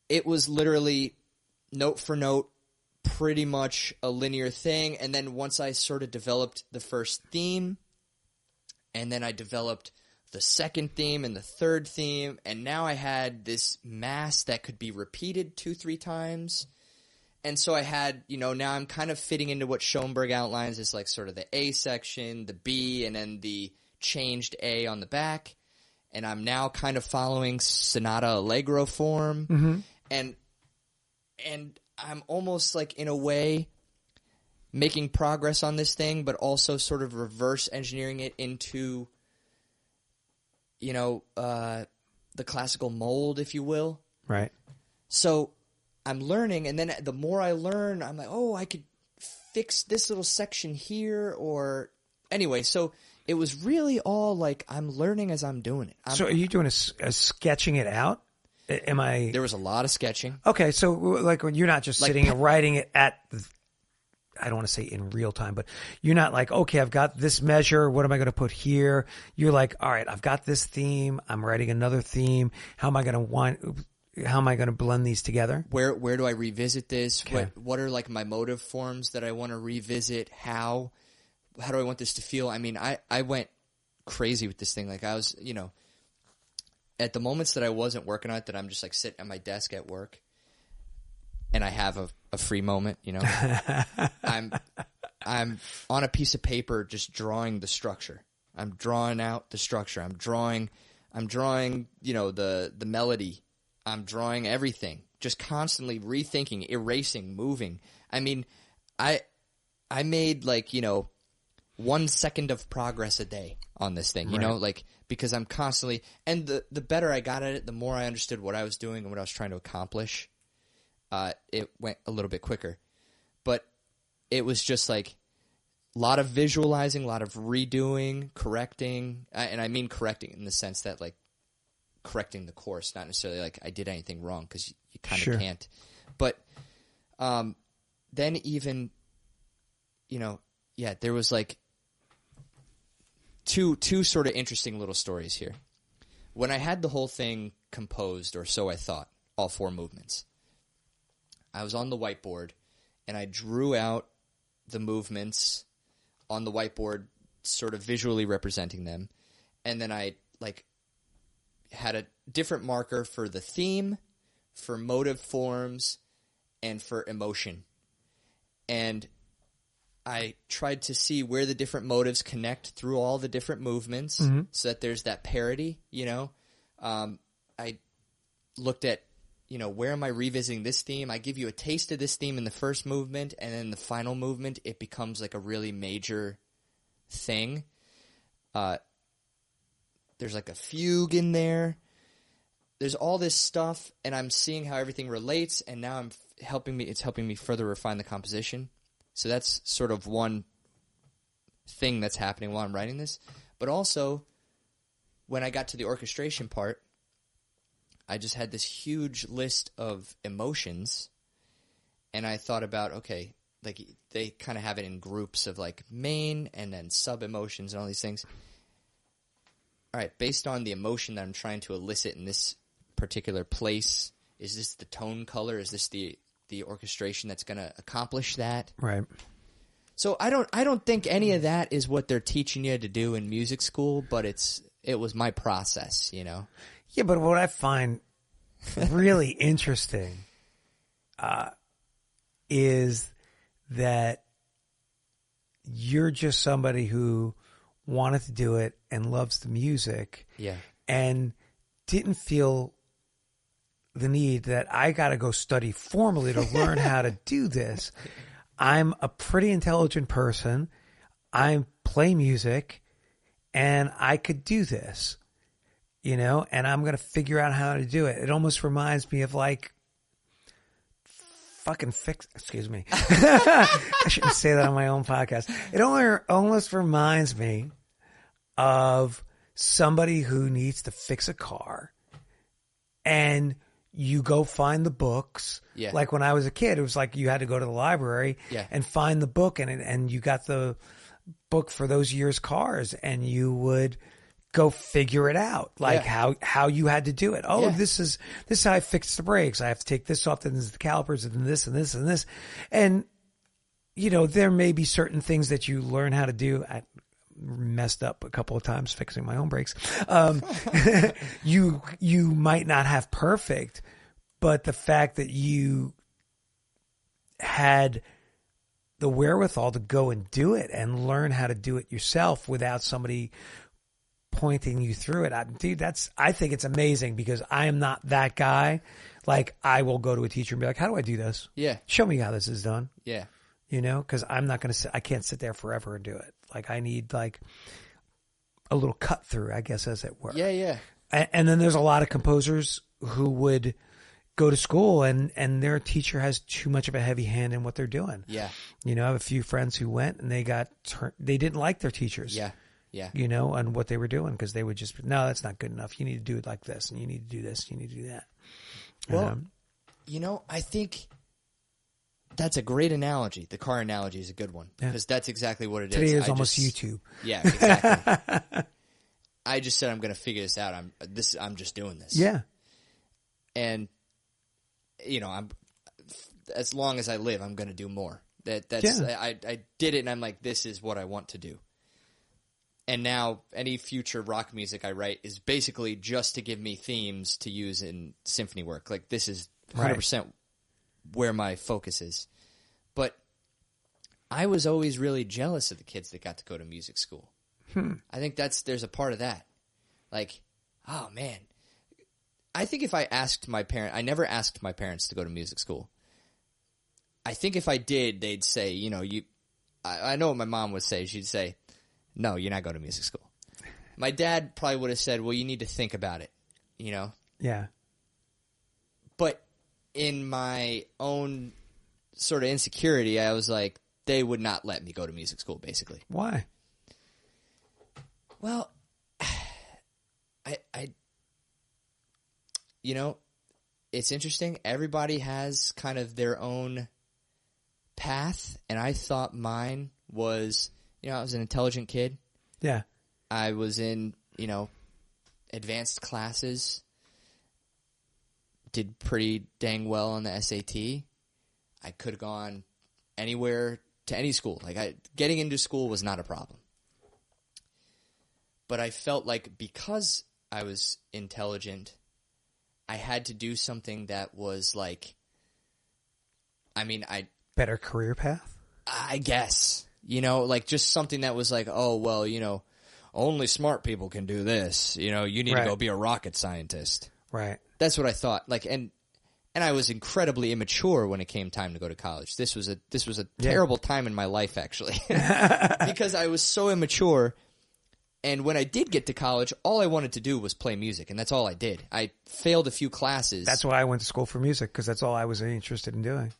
it was literally note for note, pretty much a linear thing, and then once I sort of developed the first theme, and then I developed the second theme and the third theme, and now I had this mass that could be repeated 2-3 times. And so I had, now I'm kind of fitting into what Schoenberg outlines as like sort of the A section, the B, and then the changed A on the back. And I'm now kind of following sonata allegro form. Mm-hmm. And I'm almost like, in a way, making progress on this thing, but also sort of reverse engineering it into, the classical mold, if you will. Right. So I'm learning, and then the more I learn, I'm like, oh, I could fix this little section here, or anyway. So it was really all like I'm learning as I'm doing it. So are you doing a sketching it out? Am I? There was a lot of sketching. Okay, so like when you're not just sitting and writing it at, I don't want to say in real time, but you're not like, okay, I've got this measure. What am I going to put here? You're like, all right, I've got this theme. I'm writing another theme. How am I going to blend these together? Where do I revisit this? Okay. What are like my motive forms that I want to revisit? How do I want this to feel? I mean, I went crazy with this thing. Like I was, at the moments that I wasn't working on it, that I'm just like sitting at my desk at work, and I have a free moment, I'm on a piece of paper just drawing the structure. I'm drawing out the structure. I'm drawing, the melody. I'm drawing everything, just constantly rethinking, erasing, moving. I mean, I made 1 second of progress a day on this thing, because I'm constantly, and the better I got at it, the more I understood what I was doing and what I was trying to accomplish. It went a little bit quicker, but it was just like a lot of visualizing, a lot of redoing, correcting, and I mean correcting in the sense that like correcting the course, not necessarily like I did anything wrong, because you kind of can't. But then even, there was like two sort of interesting little stories here. When I had the whole thing composed, or so I thought, all 4 movements, I was on the whiteboard, and I drew out the movements on the whiteboard, sort of visually representing them, and then I had a different marker for the theme, for motive forms, and for emotion. And I tried to see where the different motives connect through all the different movements, so that there's that parity, I looked at, where am I revisiting this theme? I give you a taste of this theme in the first movement, and then the final movement, it becomes like a really major thing. There's like a fugue in there. There's all this stuff, and I'm seeing how everything relates, and now it's helping me further refine the composition. So that's sort of one thing that's happening while I'm writing this. But also, when I got to the orchestration part, I just had this huge list of emotions, and I thought about, okay, like they kind of have it in groups of like main and then sub-emotions and all these things. All right, based on the emotion that I'm trying to elicit in this particular place, is this the tone color? Is this the orchestration that's going to accomplish that? Right. So I don't think any of that is what they're teaching you to do in music school, but it was my process, Yeah, but what I find really interesting is that you're just somebody who wanted to do it and loves the music. Yeah. And didn't feel the need that I got to go study formally to learn how to do this. I'm a pretty intelligent person. I play music and I could do this, you know, and I'm going to figure out how to do it. It almost reminds me of like excuse me. I shouldn't say that on my own podcast. It almost reminds me of somebody who needs to fix a car and you go find the books. Yeah. Like when I was a kid, it was like you had to go to the library and find the book and you got the book for those years' cars and you would go figure it out, like how you had to do it. Oh, this is how I fix the brakes. I have to take this off, then this is the calipers, and this and this and this. And, you know, there may be certain things that you learn how to do. I messed up a couple of times fixing my own brakes. You might not have perfect, but the fact that you had the wherewithal to go and do it and learn how to do it yourself without somebody pointing you through it. I think it's amazing because I am not that guy. Like I will go to a teacher and be like, how do I do this? Yeah. Show me how this is done. Yeah. You know, cause I'm not going to I can't sit there forever and do it. Like I need like a little cut through, I guess, as it were. Yeah. Yeah. And then there's a lot of composers who would go to school and their teacher has too much of a heavy hand in what they're doing. Yeah. You know, I have a few friends who went and they didn't like their teachers. Yeah. Yeah. You know, and what they were doing because they would just, no, that's not good enough. You need to do it like this and you need to do this. You need to do that. Well, you know, I think that's a great analogy. The car analogy is a good one because that's exactly what it Today is. Today is almost YouTube. Yeah, exactly. I just said I'm going to figure this out. I'm just doing this. Yeah. And you know, as long as I live, I'm going to do more. I did it and I'm like, this is what I want to do. And now any future rock music I write is basically just to give me themes to use in symphony work. Like this is 100% where my focus is. But I was always really jealous of the kids that got to go to music school. I think there's a part of that. Like, oh man. I think if I asked my parents, I never asked my parents to go to music school. I think if I did, they'd say, you know, I know what my mom would say. She'd say, no, you're not going to music school. My dad probably would have said, well, you need to think about it, you know? Yeah. But in my own sort of insecurity, I was like, they would not let me go to music school, basically. Why? Well, you know, it's interesting. Everybody has kind of their own path, and I thought mine was, you know, I was an intelligent kid. Yeah. I was in, you know, advanced classes, did pretty dang well on the SAT. I could have gone anywhere to any school. Like getting into school was not a problem. But I felt like because I was intelligent, I had to do something that was like, better career path? I guess. You know, like just something that was like, oh, well, you know, only smart people can do this. You know, you need to go be a rocket scientist. Right. That's what I thought. Like, and I was incredibly immature when it came time to go to college. This was a terrible time in my life, actually, because I was so immature. And when I did get to college, all I wanted to do was play music, and that's all I did. I failed a few classes. That's why I went to school for music, because that's all I was interested in doing.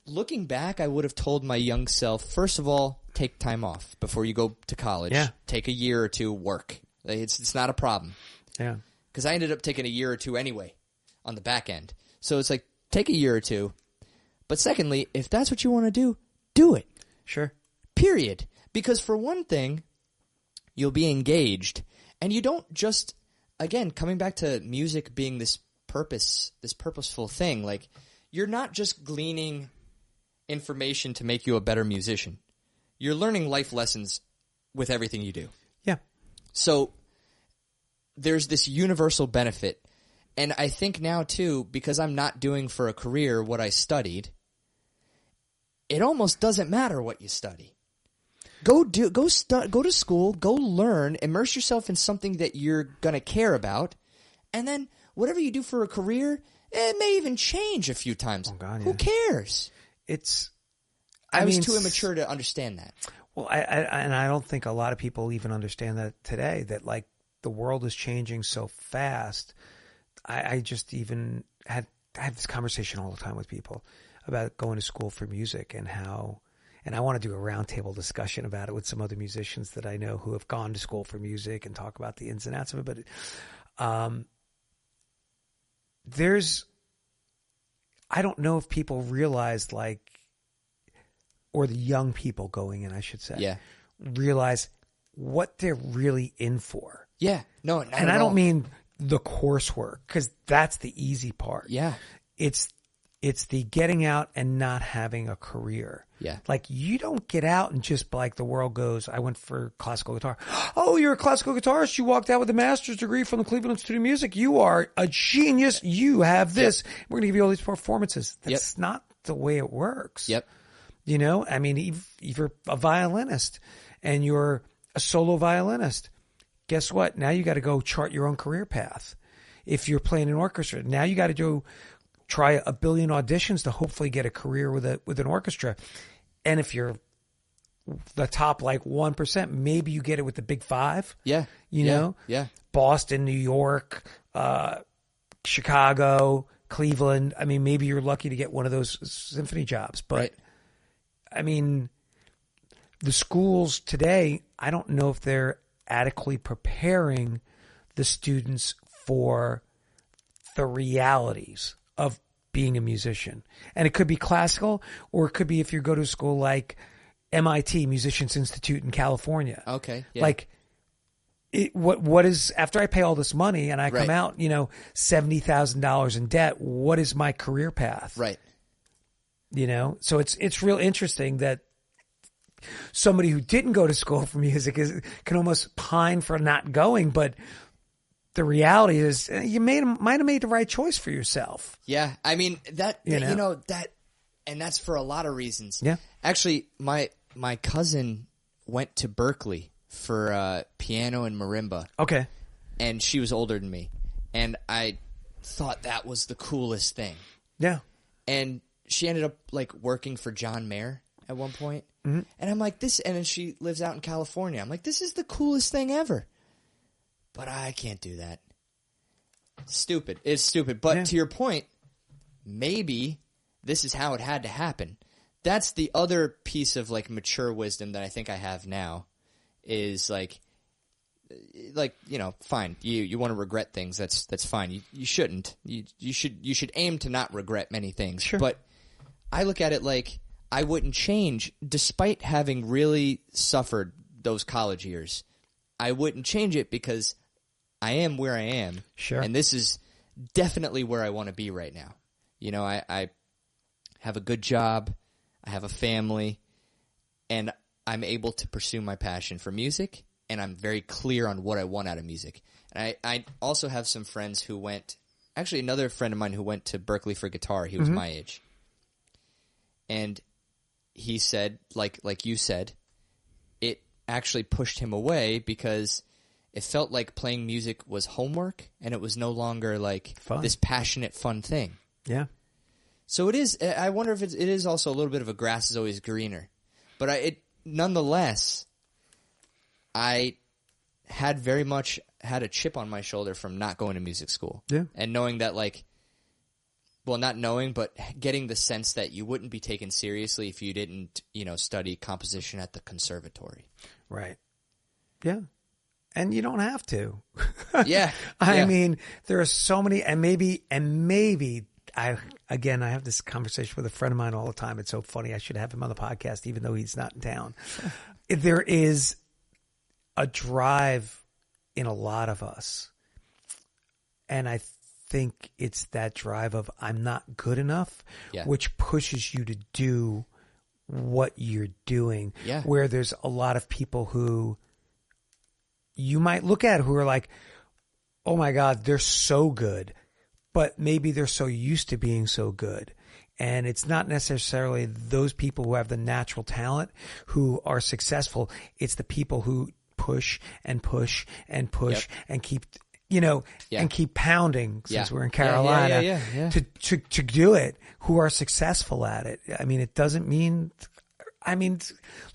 Looking back, I would have told my young self, first of all, take time off before you go to college. Yeah. Take a year or two, work. It's not a problem. Yeah. Because I ended up taking a year or two anyway on the back end. So it's like, take a year or two. But secondly, if that's what you want to do it. Sure. Period. Because for one thing, you'll be engaged. And you don't just, again, coming back to music being this purposeful thing, like, you're not just gleaning information to make you a better musician. You're learning life lessons with everything you do. Yeah. So there's this universal benefit. And I think now, too, because I'm not doing for a career what I studied, it almost doesn't matter what you study. Go to school, go learn, immerse yourself in something that you're going to care about, and then whatever you do for a career, it may even change a few times. Oh God, yeah. Who cares? I was too immature to understand that. Well, I don't think a lot of people even understand that today, that like the world is changing so fast. I just even had this conversation all the time with people about going to school for music and how, and I want to do a roundtable discussion about it with some other musicians that I know who have gone to school for music and talk about the ins and outs of it. But I don't know if people realize, like, or the young people going in, I should say, realize what they're really in for. Yeah. No, not and at I don't all. mean the coursework, because that's the easy part. Yeah. It's the getting out and not having a career. Yeah. Like, you don't get out and just like the world goes, I went for classical guitar. Oh, you're a classical guitarist. You walked out with a master's degree from the Cleveland Institute of Music. You are a genius. You have this. Yep. We're going to give you all these performances. That's not the way it works. Yep. You know, I mean, if you're a violinist and you're a solo violinist, guess what? Now you got to go chart your own career path. If you're playing an orchestra, now you got to go try a billion auditions to hopefully get a career with an orchestra. And if you're the top like 1%, maybe you get it with the big five. Yeah. You know? Yeah. Boston, New York, Chicago, Cleveland. I mean, maybe you're lucky to get one of those symphony jobs. But, right. I mean, the schools today, I don't know if they're adequately preparing the students for the realities of being a musician. And it could be classical, or it could be if you go to a school like MIT, Musicians Institute in California. Okay. Yeah. Like, what is, after I pay all this money and I come out, you know, $70,000 in debt, what is my career path? Right. You know, so it's real interesting that somebody who didn't go to school for music can almost pine for not going, but the reality is you might have made the right choice for yourself. Yeah. I mean, that, and that's for a lot of reasons. Yeah. Actually, my cousin went to Berkeley for piano and marimba. Okay. And she was older than me. And I thought that was the coolest thing. Yeah. And she ended up like working for John Mayer at one point. Mm-hmm. And I'm like, and then she lives out in California. I'm like, this is the coolest thing ever. But I can't do that. Stupid. It's stupid. But to your point, maybe this is how it had to happen. That's the other piece of like mature wisdom that I think I have now is like, you know, fine. You want to regret things. That's fine. You shouldn't. You should aim to not regret many things. Sure. But I look at it like I wouldn't change, despite having really suffered those college years. I wouldn't change it because I am where I am. Sure. And this is definitely where I want to be right now. You know, I have a good job. I have a family. And I'm able to pursue my passion for music. And I'm very clear on what I want out of music. And I also have some friends who went... Actually, another friend of mine who went to Berkeley for guitar. He was my age. And he said, like you said, it actually pushed him away because it felt like playing music was homework and it was no longer like this passionate, fun thing. Yeah. So it is. I wonder if it is also a little bit of a grass is always greener. But nonetheless, I had very much had a chip on my shoulder from not going to music school. Yeah. And knowing that well, not knowing, but getting the sense that you wouldn't be taken seriously if you didn't, study composition at the conservatory. Right. Yeah. And you don't have to. Yeah. I mean, there are so many, and maybe I have this conversation with a friend of mine all the time. It's so funny. I should have him on the podcast, even though he's not in town. There is a drive in a lot of us. And I think it's that drive of I'm not good enough, which pushes you to do what you're doing. Yeah. Where there's a lot of people who you might look at who are like, oh my God, they're so good. But maybe they're so used to being so good. And it's not necessarily those people who have the natural talent who are successful. It's the people who push and push and push and keep, and keep pounding, since we're in Carolina, to do it, who are successful at it. I mean, it doesn't mean,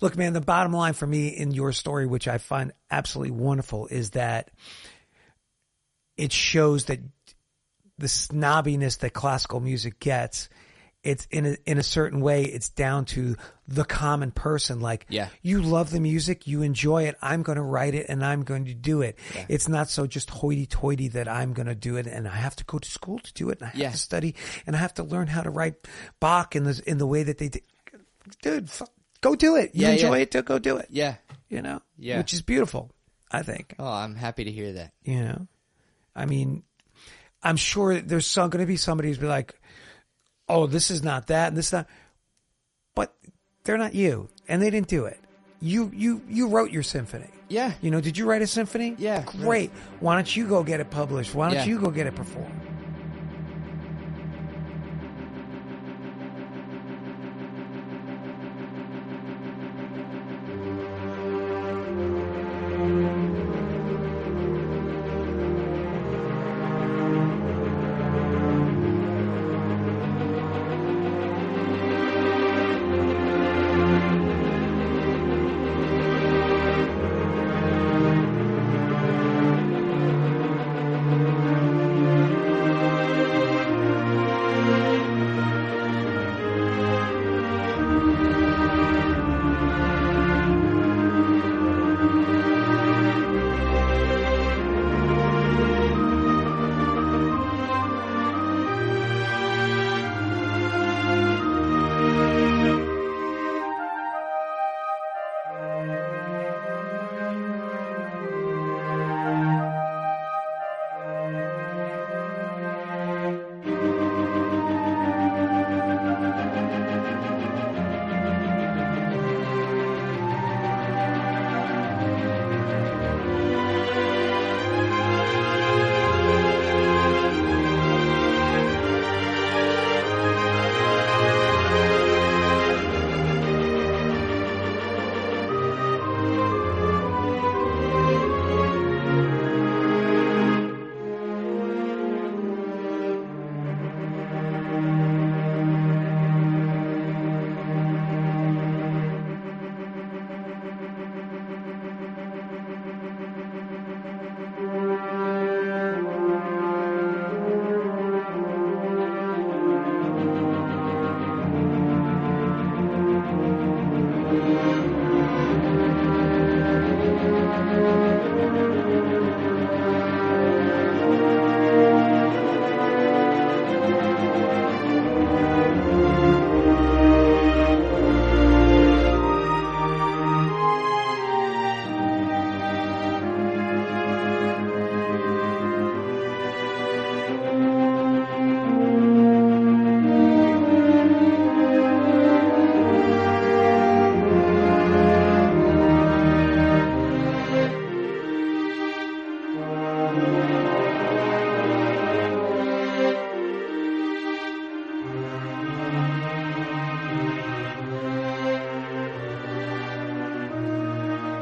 look, man, the bottom line for me in your story, which I find absolutely wonderful, is that it shows that the snobbiness that classical music gets, it's in a certain way, it's down to the common person. Like, you love the music, you enjoy it, I'm going to write it and I'm going to do it. Yeah. It's not so just hoity-toity that I'm going to do it and I have to go to school to do it and I have to study and I have to learn how to write Bach in the way that they did. Dude, go do it. You enjoy it, to go do it. Yeah. Which is beautiful, I think. Oh, I'm happy to hear that. I mean, I'm sure there's going to be somebody who's be like, oh, this is not that, and this is not. But they're not you, and they didn't do it. You wrote your symphony. Yeah. Did you write a symphony? Yeah. Great. Right. Why don't you go get it published? Why don't you go get it performed?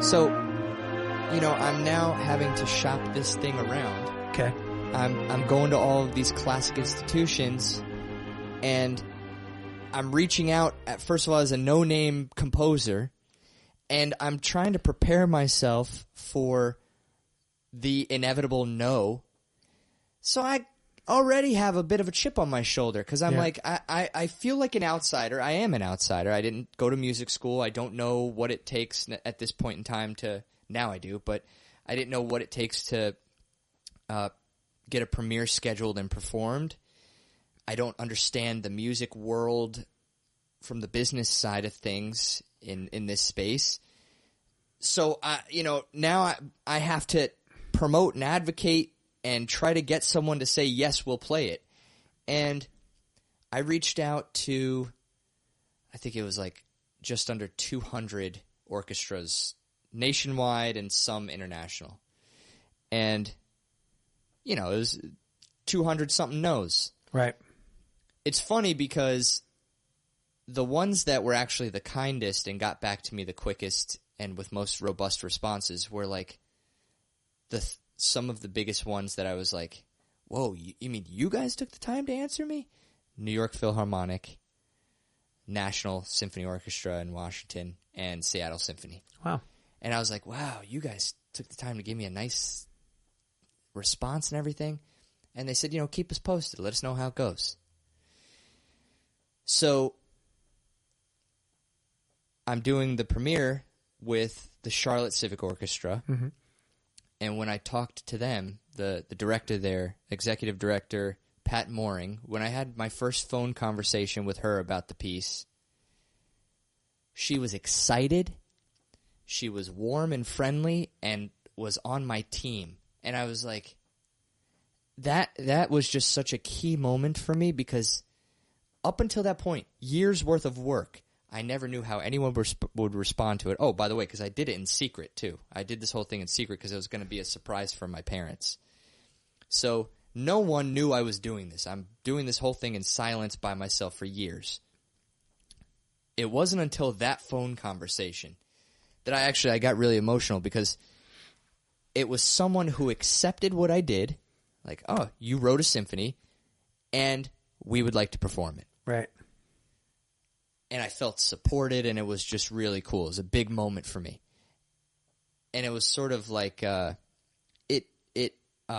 So, I'm now having to shop this thing around. Okay. I'm going to all of these classic institutions, and I'm reaching out first of all as a no-name composer, and I'm trying to prepare myself for the inevitable no. So I already have a bit of a chip on my shoulder because I'm like, I feel like an outsider. I am an outsider. I didn't go to music school. I don't know what it takes at this point in time to, now I do, but I didn't know what it takes to get a premiere scheduled and performed. I don't understand the music world from the business side of things in this space. So, now I have to promote and advocate and try to get someone to say, yes, we'll play it. And I reached out to, I think it was like just under 200 orchestras nationwide and some international. And, it was 200-something no's. Right. It's funny because the ones that were actually the kindest and got back to me the quickest and with most robust responses were like some of the biggest ones that I was like, whoa, you mean you guys took the time to answer me? New York Philharmonic, National Symphony Orchestra in Washington, and Seattle Symphony. Wow. And I was like, wow, you guys took the time to give me a nice response and everything. And they said, keep us posted. Let us know how it goes. So I'm doing the premiere with the Charlotte Civic Orchestra. Mm-hmm. And when I talked to them, the director there, executive director, Pat Mooring, when I had my first phone conversation with her about the piece, she was excited, she was warm and friendly, and was on my team. And I was like, that was just such a key moment for me, because up until that point, years worth of work, I never knew how anyone would respond to it. Oh, by the way, because I did it in secret, too. I did this whole thing in secret because it was going to be a surprise for my parents. So no one knew I was doing this. I'm doing this whole thing in silence by myself for years. It wasn't until that phone conversation that I got really emotional, because it was someone who accepted what I did, like, oh, you wrote a symphony, and we would like to perform it. Right. And I felt supported, and it was just really cool. It was a big moment for me. And it was sort of like it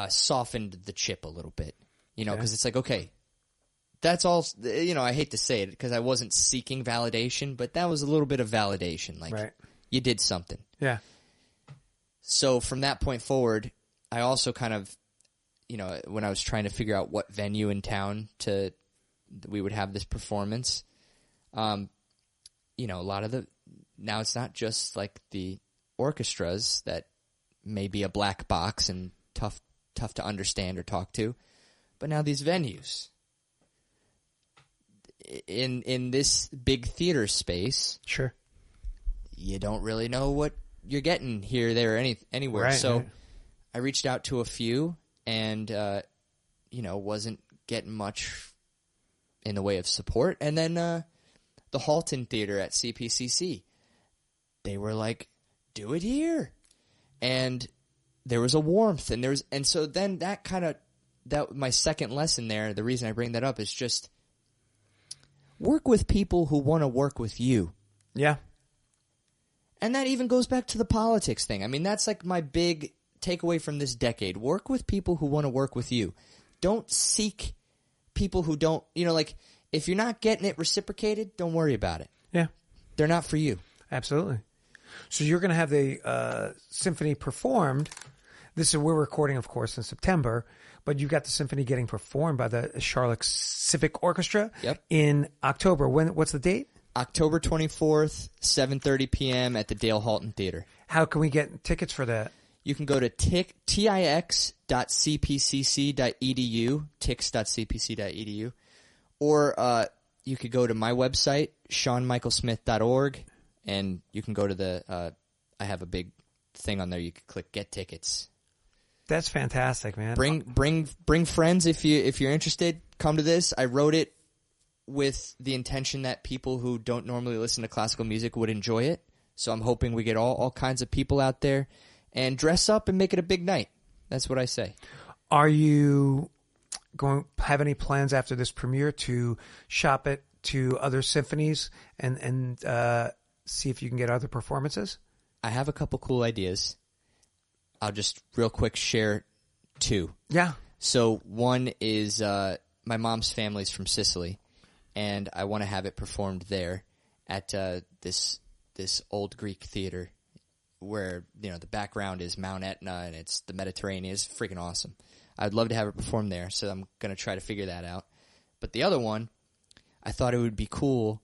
softened the chip a little bit, because it's like, okay, that's all, I hate to say it because I wasn't seeking validation, but that was a little bit of validation. Like, right. You did something. Yeah. So from that point forward, I also kind of, when I was trying to figure out what venue in town we would have this performance, a lot of now it's not just like the orchestras that may be a black box and tough to understand or talk to, but now these venues in this big theater space, sure, you don't really know what you're getting here, there, or anywhere. Right, so right. I reached out to a few, and wasn't getting much in the way of support, and then the Halton Theater at CPCC, they were like, do it here. And there was a warmth, and so then that my second lesson there, the reason I bring that up is just work with people who want to work with you. Yeah. And that even goes back to the politics thing. I mean, that's like my big takeaway from this decade. Work with people who want to work with you. Don't seek people who don't, like, if you're not getting it reciprocated, don't worry about it. Yeah. They're not for you. Absolutely. So you're going to have the symphony performed. We're recording, of course, in September, but you've got the symphony getting performed by the Charlotte Civic Orchestra. Yep. In October. What's the date? October 24th, 7:30 p.m. at the Dale Halton Theater. How can we get tickets for that? You can go to tix.cpcc.edu, tix.cpc.edu, or you could go to my website, seanmichaelsmith.org, and you can go to I have a big thing on there. You can click Get Tickets. That's fantastic, man. Bring friends if you're interested. Come to this. I wrote it with the intention that people who don't normally listen to classical music would enjoy it. So I'm hoping we get all kinds of people out there and dress up and make it a big night. That's what I say. Are you have any plans after this premiere to shop it to other symphonies and see if you can get other performances? I have a couple cool ideas. I'll just real quick share two. Yeah. So one is my mom's family's from Sicily, and I want to have it performed there at this old Greek theater where the background is Mount Etna and it's the Mediterranean. It's freaking awesome. I'd love to have it performed there, so I'm going to try to figure that out. But the other one, I thought it would be cool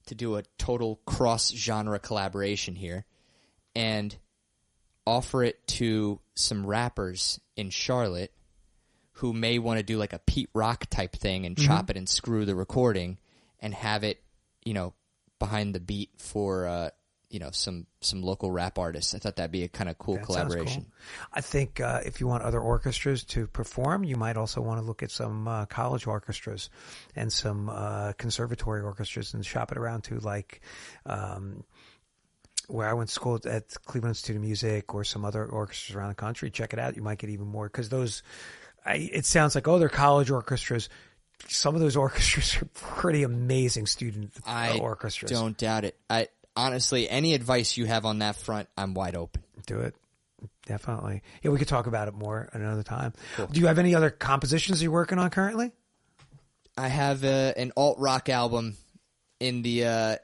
to do a total cross-genre collaboration here and offer it to some rappers in Charlotte who may want to do like a Pete Rock type thing and chop it and screw the recording and have it, behind the beat for some local rap artists. I thought that'd be a kind of cool collaboration. Cool. I think if you want other orchestras to perform, you might also want to look at some college orchestras and some conservatory orchestras and shop it around to, like where I went to school at Cleveland Institute of Music or some other orchestras around the country. Check it out. You might get even more, because it sounds like, they're college orchestras. Some of those orchestras are pretty amazing student orchestras. I don't doubt it. Honestly, any advice you have on that front, I'm wide open. Do it. Definitely. Yeah, we could talk about it more at another time. Cool. Do you have any other compositions you're working on currently? I have an alt-rock album in the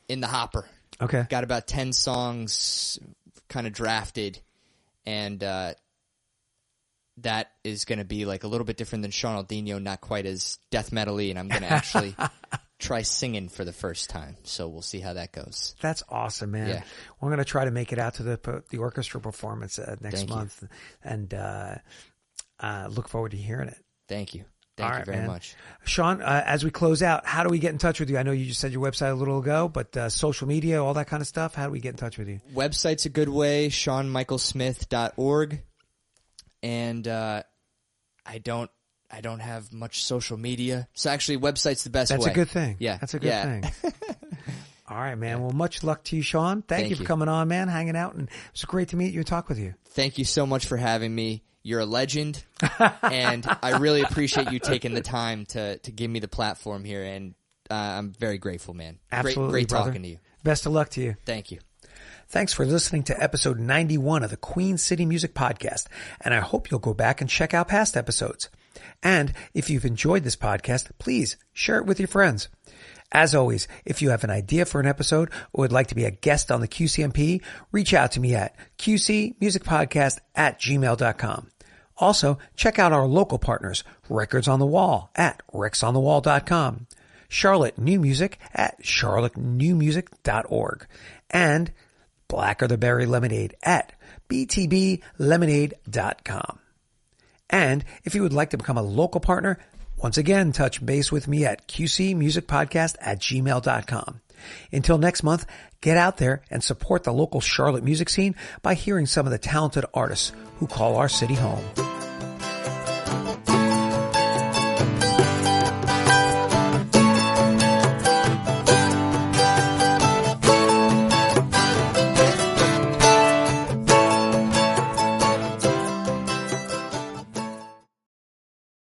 hopper. Okay. Got about 10 songs kind of drafted, and that is going to be like a little bit different than Sean Aldino, not quite as death metal-y, and I'm going to actually try singing for the first time. So we'll see how that goes. That's awesome, man. Yeah. We're going to try to make it out to the orchestra performance next month, and look forward to hearing it. Thank you. Thank you very much. Sean, as we close out, how do we get in touch with you? I know you just said your website a little ago, but social media, all that kind of stuff, how do we get in touch with you? Website's a good way, SeanMichaelSmith.org. And I don't have much social media. So actually, website's the best way. That's a good thing. Yeah. That's a good thing. All right, man. Well, much luck to you, Sean. Thank you for coming on, man, hanging out. And it was great to meet you and talk with you. Thank you so much for having me. You're a legend. And I really appreciate you taking the time to give me the platform here. And I'm very grateful, man. Absolutely, Great brother. talking to you. Best of luck to you. Thank you. Thanks for listening to episode 91 of the Queen City Music Podcast, and I hope you'll go back and check out past episodes. And if you've enjoyed this podcast, please share it with your friends. As always, if you have an idea for an episode or would like to be a guest on the QCMP, reach out to me at qcmusicpodcast@gmail.com. Also, check out our local partners, Records on the Wall at rexonthewall.com, Charlotte New Music at charlottenewmusic.org, and Blacker the Berry Lemonade at btblemonade.com. And if you would like to become a local partner, once again, touch base with me at qcmusicpodcast@gmail.com. Until next month, get out there and support the local Charlotte music scene by hearing some of the talented artists who call our city home.